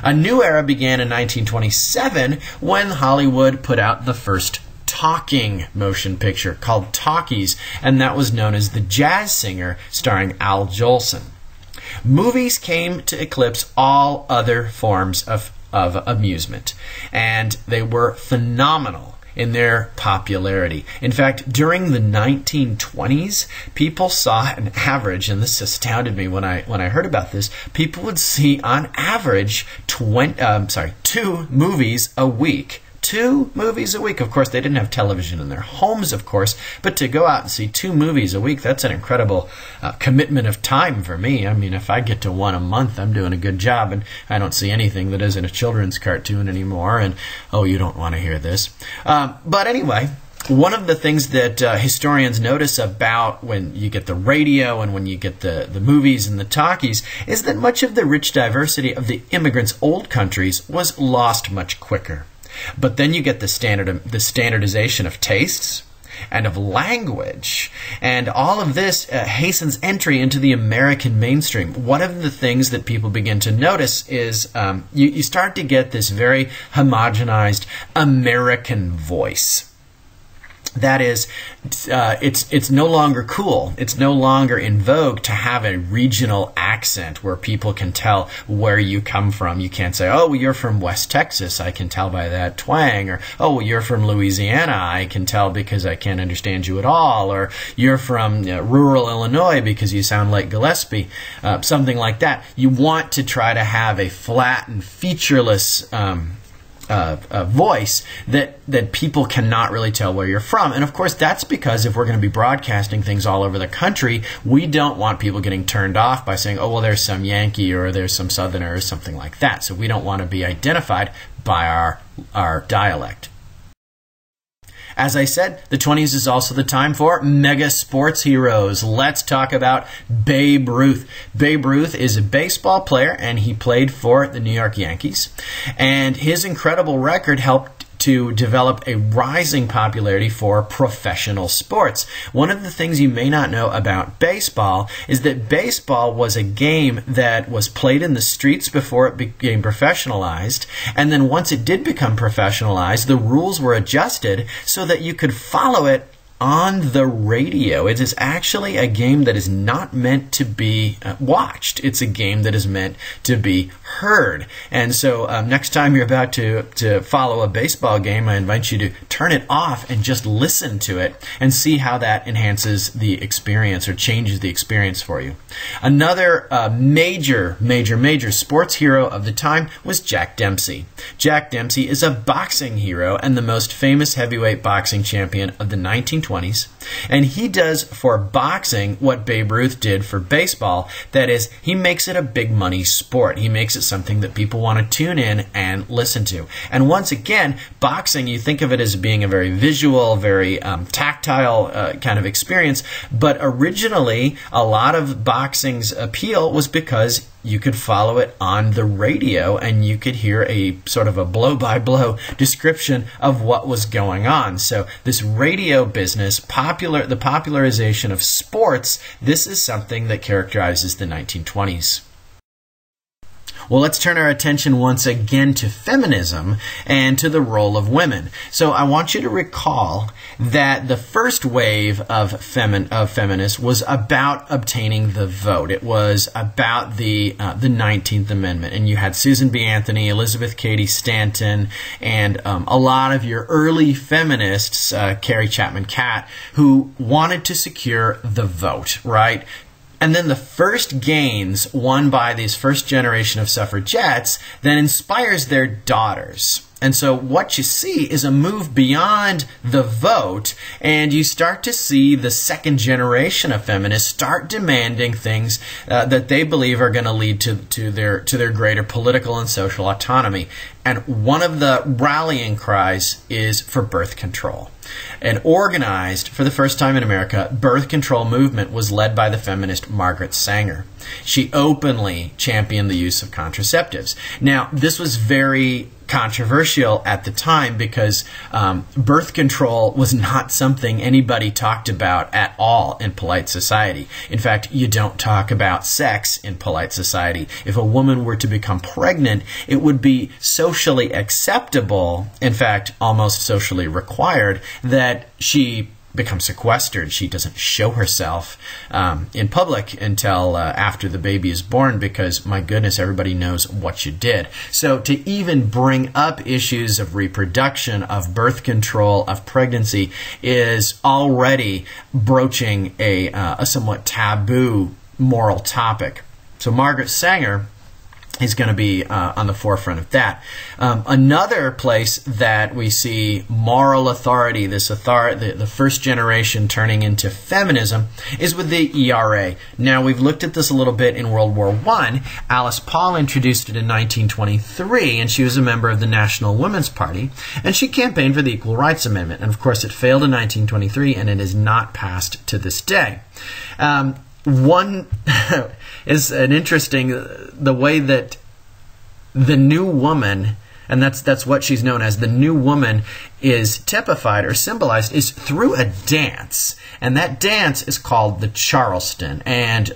A new era began in 1927 when Hollywood put out the first talking motion picture called Talkies, and that was known as The Jazz Singer, starring Al Jolson. Movies came to eclipse all other forms of amusement, and they were phenomenal in their popularity. In fact, during the 1920s, people saw an average, and this astounded me when I heard about this, people would see on average 2 movies a week. 2 movies a week. Of course, they didn't have television in their homes, of course, but to go out and see 2 movies a week, that's an incredible commitment of time for me. I mean, if I get to 1 a month, I'm doing a good job, and I don't see anything that isn't a children's cartoon anymore, and, oh, you don't want to hear this. But anyway, one of the things that historians notice about when you get the radio and when you get the movies and the talkies is that much of the rich diversity of the immigrants' old countries was lost much quicker. But then you get the standardization of tastes and of language, and all of this hastens entry into the American mainstream. One of the things that people begin to notice is you start to get this very homogenized American voice. That is, it's no longer cool. It's no longer in vogue to have a regional accent where people can tell where you come from. You can't say, oh, well, you're from West Texas. I can tell by that twang. Or, oh, well, you're from Louisiana. I can tell because I can't understand you at all. Or, you're from rural Illinois because you sound like Gillespie. Something like that. You want to try to have a flat and featureless voice that people cannot really tell where you're from. And of course, that's because if we're going to be broadcasting things all over the country, we don't want people getting turned off by saying, oh, well, there's some Yankee or there's some Southerner or something like that. So we don't want to be identified by our dialect. As I said, the 20s is also the time for mega sports heroes. Let's talk about Babe Ruth. Babe Ruth is a baseball player, and he played for the New York Yankees. And his incredible record helped to develop a rising popularity for professional sports. One of the things you may not know about baseball is that baseball was a game that was played in the streets before it became professionalized, and then once it did become professionalized, the rules were adjusted so that you could follow it on the radio. It is actually a game that is not meant to be watched. It's a game that is meant to be heard. And so next time you're about to follow a baseball game, I invite you to turn it off and just listen to it and see how that enhances the experience or changes the experience for you. Another major sports hero of the time was Jack Dempsey. Jack Dempsey is a boxing hero and the most famous heavyweight boxing champion of the 1920s. And he does for boxing what Babe Ruth did for baseball. That is, he makes it a big money sport. He makes it something that people want to tune in and listen to. And once again, boxing, you think of it as being a very visual, very tactile kind of experience. But originally, a lot of boxing's appeal was because you could follow it on the radio and you could hear a sort of a blow-by-blow description of what was going on. So this radio business, the popularization of sports, this is something that characterizes the 1920s. Well, let's turn our attention once again to feminism and to the role of women. So I want you to recall that the first wave of feminists was about obtaining the vote. It was about the 19th Amendment. And you had Susan B. Anthony, Elizabeth Cady Stanton, and a lot of your early feminists, Carrie Chapman Catt, who wanted to secure the vote, right? And then the first gains won by these first generation of suffragettes then inspires their daughters. And so what you see is a move beyond the vote, and you start to see the second generation of feminists start demanding things that they believe are going to lead to their greater political and social autonomy. And one of the rallying cries is for birth control. An organized, for the first time in America, birth control movement was led by the feminist Margaret Sanger. She openly championed the use of contraceptives. Now, this was very controversial at the time because birth control was not something anybody talked about at all in polite society. In fact, you don't talk about sex in polite society. If a woman were to become pregnant, it would be socially acceptable, in fact, almost socially required, that she becomes sequestered. She doesn't show herself in public until after the baby is born because, my goodness, everybody knows what you did. So to even bring up issues of reproduction, of birth control, of pregnancy is already broaching a somewhat taboo moral topic. So Margaret Sanger is going to be on the forefront of that. Another place that we see moral authority, the first generation turning into feminism, is with the ERA. Now, we've looked at this a little bit in World War I. Alice Paul introduced it in 1923, and she was a member of the National Women's Party, and she campaigned for the Equal Rights Amendment. And, of course, it failed in 1923, and it is not passed to this day. One is an interesting, the way that the new woman, and that's what she's known as, the new woman is typified or symbolized is through a dance. And that dance is called the Charleston. And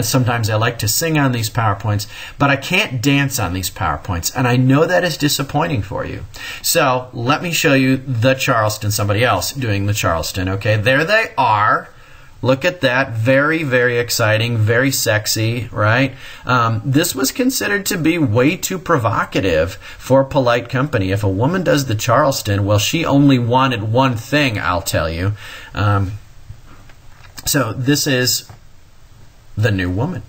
sometimes I like to sing on these PowerPoints, but I can't dance on these PowerPoints. And I know that is disappointing for you. So let me show you the Charleston, somebody else doing the Charleston. Okay, there they are. Look at that. Very, very exciting, very sexy, right? This was considered to be way too provocative for polite company. If a woman does the Charleston, well, she only wanted one thing, I'll tell you. So this is the new woman.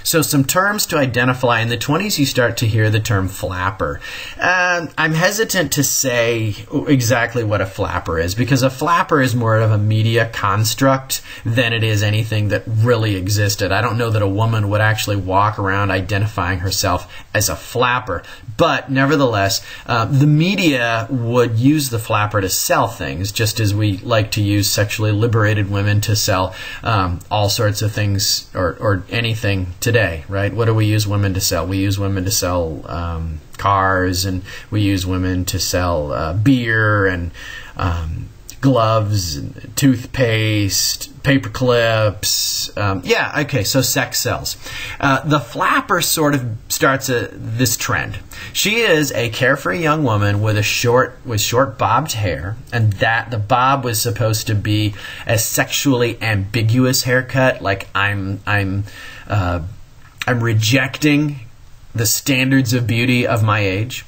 So some terms to identify. In the 20s, you start to hear the term flapper. I'm hesitant to say exactly what a flapper is, because a flapper is more of a media construct than it is anything that really existed. I don't know that a woman would actually walk around identifying herself as a flapper. But nevertheless, the media would use the flapper to sell things, just as we like to use sexually liberated women to sell all sorts of things or anything today, right? What do we use women to sell? We use women to sell cars, and we use women to sell beer and gloves, and toothpaste, paper clips. So sex sells. The flapper sort of starts this trend. She is a carefree young woman with short bobbed hair, and that the bob was supposed to be a sexually ambiguous haircut, like I'm rejecting the standards of beauty of my age.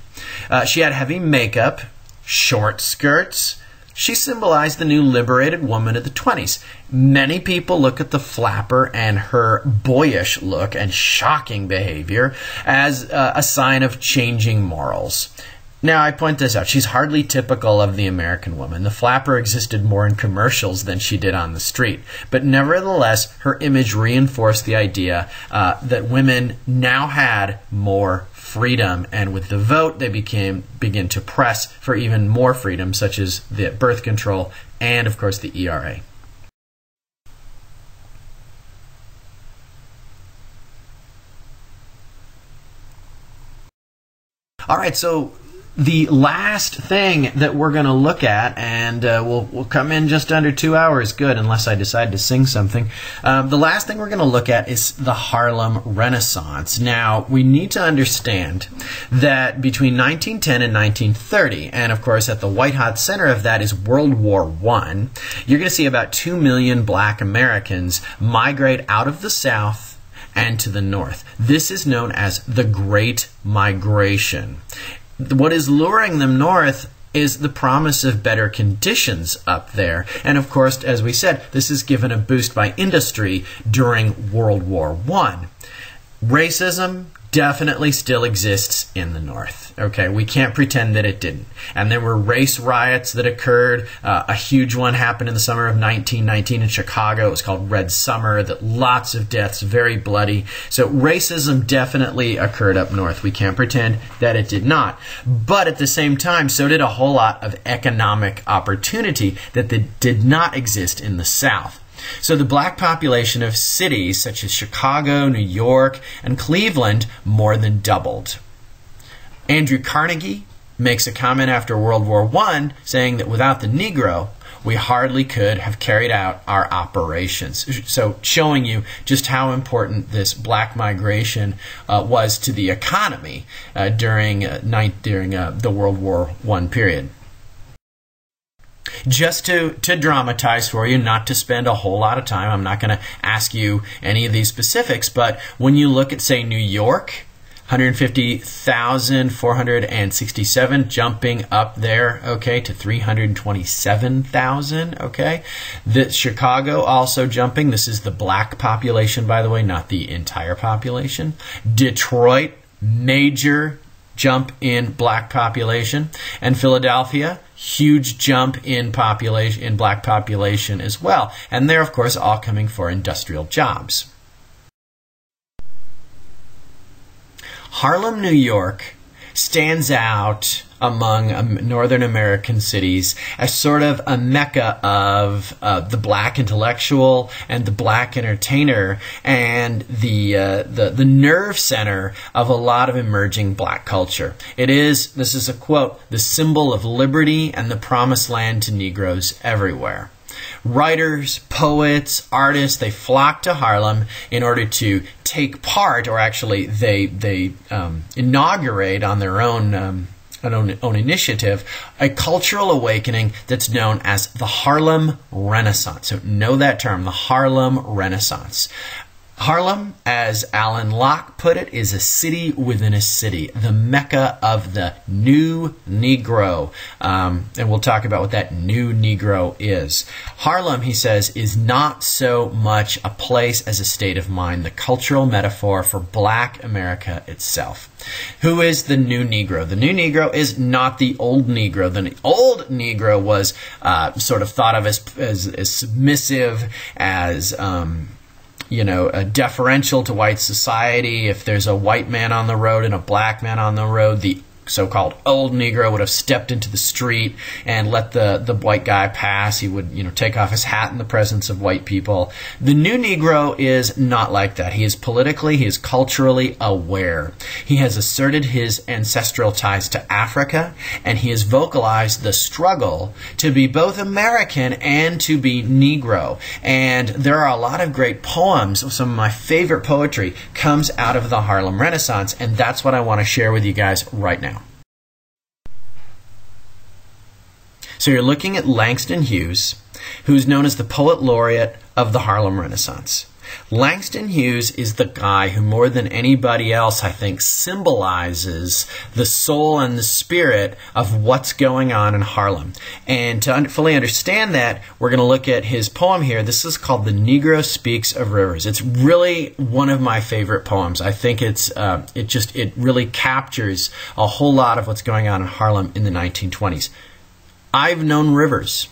She had heavy makeup, short skirts. She symbolized the new liberated woman of the 20s. Many people look at the flapper and her boyish look and shocking behavior as a sign of changing morals. Now, I point this out. She's hardly typical of the American woman. The flapper existed more in commercials than she did on the street. But nevertheless, her image reinforced the idea that women now had more freedom, and with the vote, they begin to press for even more freedom, such as the birth control and, of course, the ERA. All right, so the last thing that we're going to look at, and we'll come in just under 2 hours, good, unless I decide to sing something. The last thing we're going to look at is the Harlem Renaissance. Now, we need to understand that between 1910 and 1930, and of course at the white-hot center of that is World War I, you're going to see about 2 million black Americans migrate out of the South and to the North. This is known as the Great Migration. What is luring them north is the promise of better conditions up there. And of course, as we said, this is given a boost by industry during World War I. Racism definitely still exists in the North. Okay, we can't pretend that it didn't. And there were race riots that occurred. A huge one happened in the summer of 1919 in Chicago. It was called Red Summer. That lots of deaths, very bloody. So racism definitely occurred up north. We can't pretend that it did not. But at the same time, so did a whole lot of economic opportunity that did not exist in the South. So the black population of cities such as Chicago, New York, and Cleveland more than doubled. Andrew Carnegie makes a comment after World War I saying that without the Negro, we hardly could have carried out our operations. So showing you just how important this black migration was to the economy during the World War I period. Just to dramatize for you, not to spend a whole lot of time, I'm not going to ask you any of these specifics, but when you look at, say, New York, 150,467, jumping up there, okay, to 327,000, okay. Chicago also jumping. This is the black population, by the way, not the entire population. Detroit, major jump in black population. And Philadelphia, huge jump in population, in black population as well. And they're, of course, all coming for industrial jobs. Harlem, New York stands out among Northern American cities as sort of a mecca of the black intellectual and the black entertainer and the nerve center of a lot of emerging black culture. It is, this is a quote, the symbol of liberty and the promised land to Negroes everywhere. Writers, poets, artists, they flock to Harlem in order to take part, or actually they inaugurate on their own initiative, a cultural awakening that's known as the Harlem Renaissance. So know that term, the Harlem Renaissance. Harlem, as Alan Locke put it, is a city within a city, the mecca of the new Negro. And we'll talk about what that new Negro is. Harlem, he says, is not so much a place as a state of mind, the cultural metaphor for black America itself. Who is the new Negro? The new Negro is not the old Negro. The old Negro was sort of thought of as submissive, as deferential to white society. If there's a white man on the road and a black man on the road, the so-called old Negro would have stepped into the street and let the white guy pass. He would, take off his hat in the presence of white people. The new Negro is not like that. He is politically, he is culturally aware. He has asserted his ancestral ties to Africa, and he has vocalized the struggle to be both American and to be Negro. And there are a lot of great poems. Some of my favorite poetry comes out of the Harlem Renaissance, and that's what I want to share with you guys right now. So you're looking at Langston Hughes, who's known as the poet laureate of the Harlem Renaissance. Langston Hughes is the guy who, more than anybody else, I think, symbolizes the soul and the spirit of what's going on in Harlem. And to fully understand that, we're going to look at his poem here. This is called The Negro Speaks of Rivers. It's really one of my favorite poems. I think it really captures a whole lot of what's going on in Harlem in the 1920s. I've known rivers.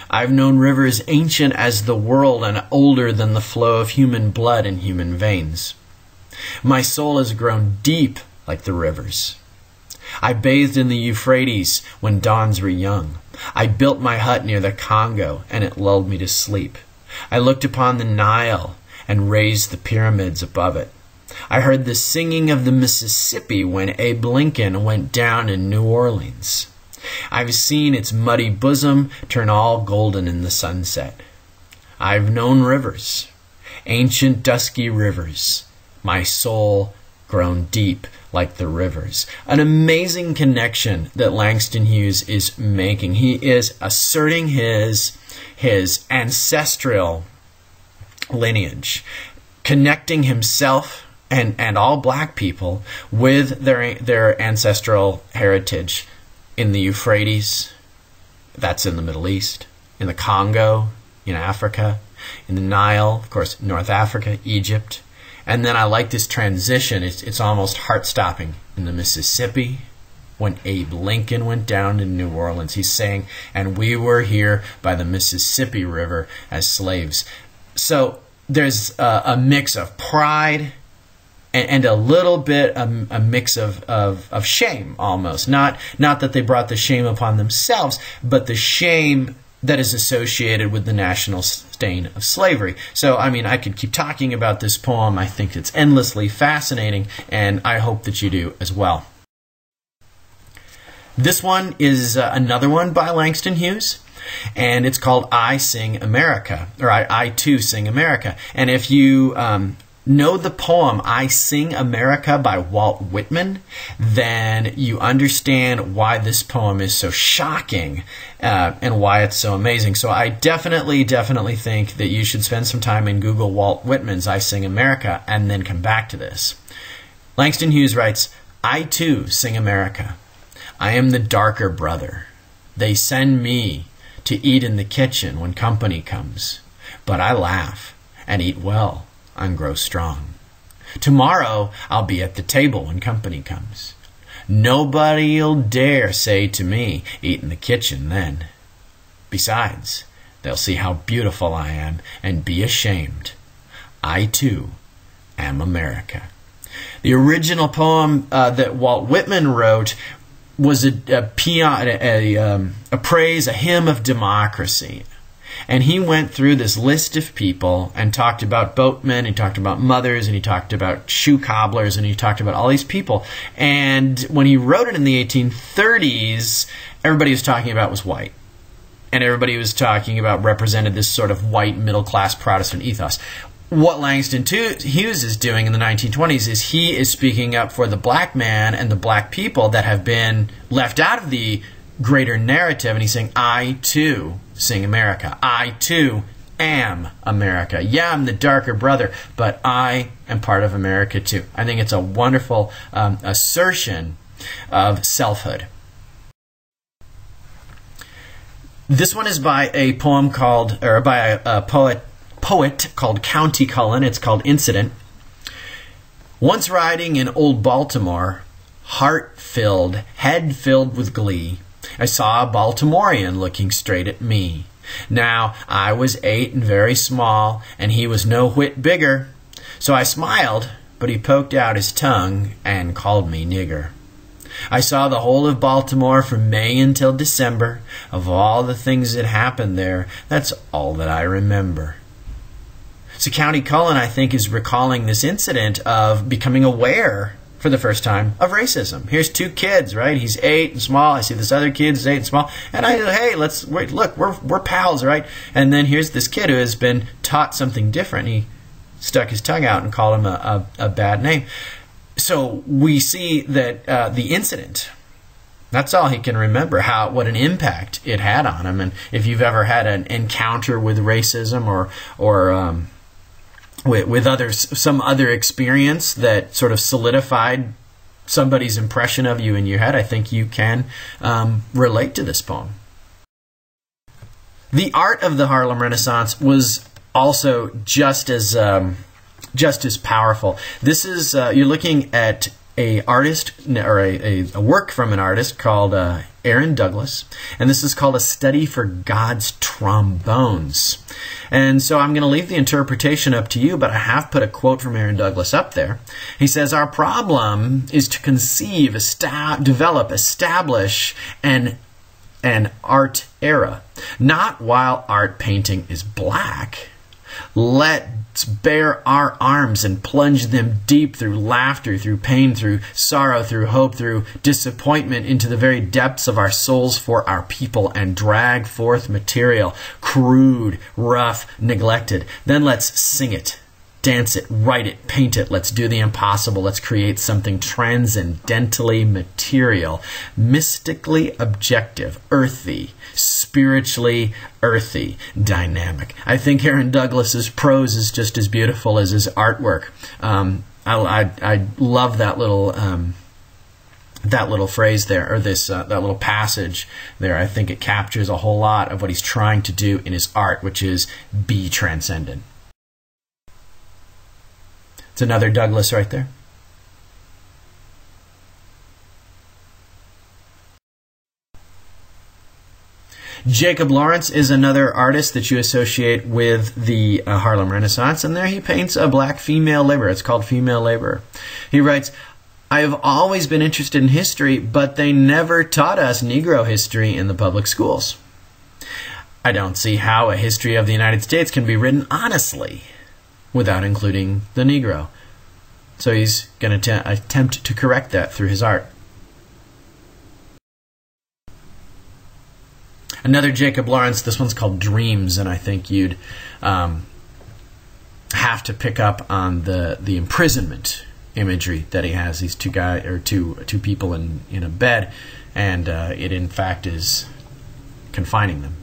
I've known rivers ancient as the world and older than the flow of human blood in human veins. My soul has grown deep like the rivers. I bathed in the Euphrates when dawns were young. I built my hut near the Congo, and it lulled me to sleep. I looked upon the Nile and raised the pyramids above it. I heard the singing of the Mississippi when Abe Lincoln went down in New Orleans. I've seen its muddy bosom turn all golden in the sunset. I've known rivers, ancient dusky rivers, my soul grown deep like the rivers. An amazing connection that Langston Hughes is making. He is asserting his ancestral lineage, connecting himself and all black people with their ancestral heritage. In the Euphrates, that's in the Middle East, in the Congo, in Africa, in the Nile, of course, North Africa, Egypt. And then I like this transition. It's almost heart-stopping. In the Mississippi, when Abe Lincoln went down to New Orleans, he's saying, and we were here by the Mississippi River as slaves. So there's a mix of pride and a little bit a mix of shame almost. Not that they brought the shame upon themselves, but the shame that is associated with the national stain of slavery. So, I could keep talking about this poem. I think it's endlessly fascinating, and I hope that you do as well. This one is another one by Langston Hughes, and it's called I Sing America, or I Too Sing America. And if you know the poem I Sing America by Walt Whitman, then you understand why this poem is so shocking and why it's so amazing. So I definitely think that you should spend some time and Google Walt Whitman's I Sing America and then come back to this. Langston Hughes writes, I too sing America. I am the darker brother. They send me to eat in the kitchen when company comes, but I laugh and eat well and grow strong. Tomorrow I'll be at the table when company comes. Nobody'll dare say to me, eat in the kitchen then. Besides, they'll see how beautiful I am and be ashamed. I too am America. The original poem that Walt Whitman wrote was a praise, a hymn of democracy. And he went through this list of people and talked about boatmen, he talked about mothers, and he talked about shoe cobblers, and he talked about all these people. And when he wrote it in the 1830s, everybody was talking about was white. And everybody was talking about represented this sort of white middle-class Protestant ethos. What Langston Hughes is doing in the 1920s is he is speaking up for the black man and the black people that have been left out of the greater narrative, and he's saying, I too sing America. I too am America. Yeah, I'm the darker brother, but I am part of America too. I think it's a wonderful assertion of selfhood. This one is by a poem called, or by a poet called County Cullen. It's called Incident. Once riding in old Baltimore, heart-filled, head-filled with glee, I saw a Baltimorean looking straight at me. Now, I was 8 and very small, and he was no whit bigger. So I smiled, but he poked out his tongue and called me nigger. I saw the whole of Baltimore from May until December. Of all the things that happened there, that's all that I remember. So County Cullen, I think, is recalling this incident of becoming aware for the first time of racism. Here's 2 kids, right? He's 8 and small. I see this other kid who's 8 and small. And I say, hey, look, we're pals, right? And then here's this kid who has been taught something different. He stuck his tongue out and called him a bad name. So we see that the incident, that's all he can remember, what an impact it had on him. And if you've ever had an encounter with racism or with some other experience that sort of solidified somebody's impression of you in your head, I think you can relate to this poem. The art of the Harlem Renaissance was also just as powerful. This is you're looking at a artist or a work from an artist called Aaron Douglas, and this is called A Study for God's Trombones. And so I'm going to leave the interpretation up to you, but I have put a quote from Aaron Douglas up there. He says, our problem is to conceive, develop, establish an art era, not while art painting is black. Let's bare our arms and plunge them deep through laughter, through pain, through sorrow, through hope, through disappointment into the very depths of our souls for our people and drag forth material, crude, rough, neglected. Then let's sing it, dance it, write it, paint it. Let's do the impossible. Let's create something transcendentally material, mystically objective, earthy, spiritually earthy, dynamic. I think Aaron Douglas's prose is just as beautiful as his artwork. I love that little phrase there, or that little passage there. I think it captures a whole lot of what he's trying to do in his art, which is be transcendent. It's another Douglas right there. Jacob Lawrence is another artist that you associate with the Harlem Renaissance, and there he paints a black female laborer. It's called Female Laborer. He writes, I have always been interested in history, but they never taught us Negro history in the public schools. I don't see how a history of the United States can be written honestly without including the Negro. So he's going to attempt to correct that through his art. Another Jacob Lawrence, this one's called Dreams, and I think you'd have to pick up on the imprisonment imagery that he has. These two guys, or two people in a bed, and it in fact is confining them.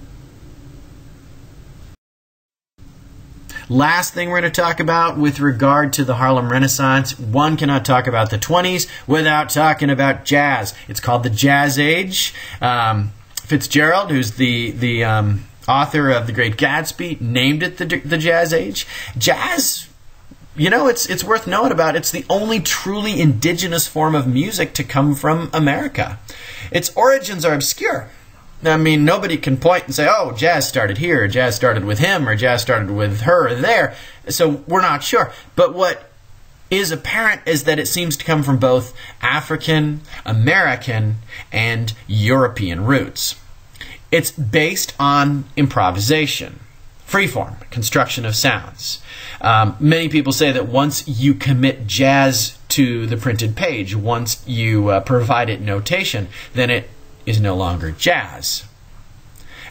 Last thing we're going to talk about with regard to the Harlem Renaissance, one cannot talk about the 20s without talking about jazz. It's called the Jazz Age. Fitzgerald, who's the author of The Great Gatsby, named it the Jazz Age. Jazz, you know, it's worth knowing about. It's the only truly indigenous form of music to come from America. Its origins are obscure. I mean, nobody can point and say, oh, jazz started here, or jazz started with him, or jazz started with her or there. So we're not sure. But what is apparent is that it seems to come from both African, American, and European roots. It's based on improvisation, freeform, construction of sounds. Many people say that once you commit jazz to the printed page, once you provide it notation, then it is no longer jazz.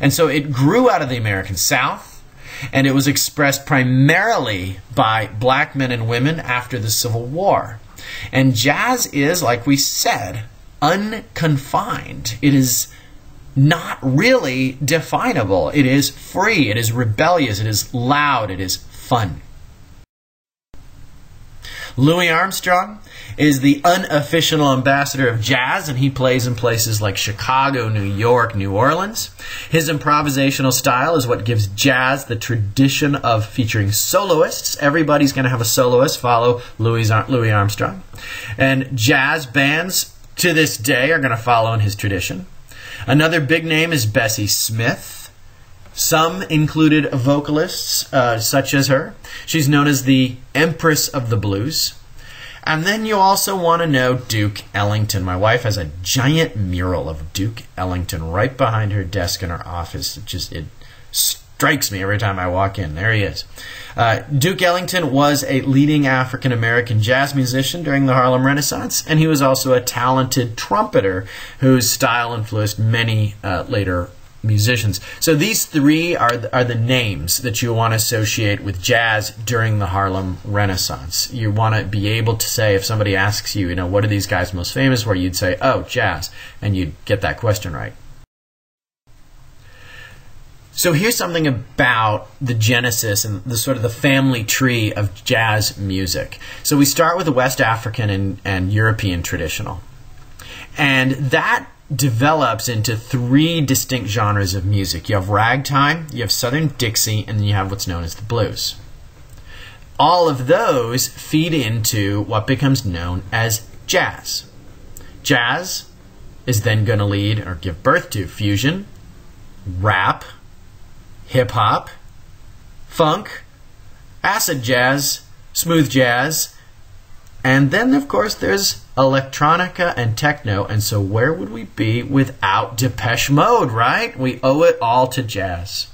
And so it grew out of the American South, and it was expressed primarily by black men and women after the Civil War. And jazz is, like we said, unconfined. It is not really definable. It is free, it is rebellious, it is loud, it is fun. Louis Armstrong is the unofficial ambassador of jazz, and he plays in places like Chicago, New York, New Orleans. His improvisational style is what gives jazz the tradition of featuring soloists. Everybody's going to have a soloist follow Louis Armstrong. And jazz bands to this day are going to follow in his tradition. Another big name is Bessie Smith. Some included vocalists such as her. She's known as the Empress of the Blues. And then you also want to know Duke Ellington. My wife has a giant mural of Duke Ellington right behind her desk in her office. It strikes me every time I walk in. There he is. Duke Ellington was a leading African-American jazz musician during the Harlem Renaissance, and he was also a talented trumpeter whose style influenced many later musicians. So these three are the names that you want to associate with jazz during the Harlem Renaissance. You want to be able to say, if somebody asks you, what are these guys most famous for, you'd say, oh, jazz, and you'd get that question right. So here's something about the genesis and the sort of the family tree of jazz music. So we start with the West African and European traditional. And that develops into three distinct genres of music. You have ragtime, you have Southern Dixie, and then you have what's known as the blues. All of those feed into what becomes known as jazz. Jazz is then going to lead or give birth to fusion, rap, hip-hop, funk, acid jazz, smooth jazz, and then, of course, there's electronica and techno. And so where would we be without Depeche Mode, right? We owe it all to jazz.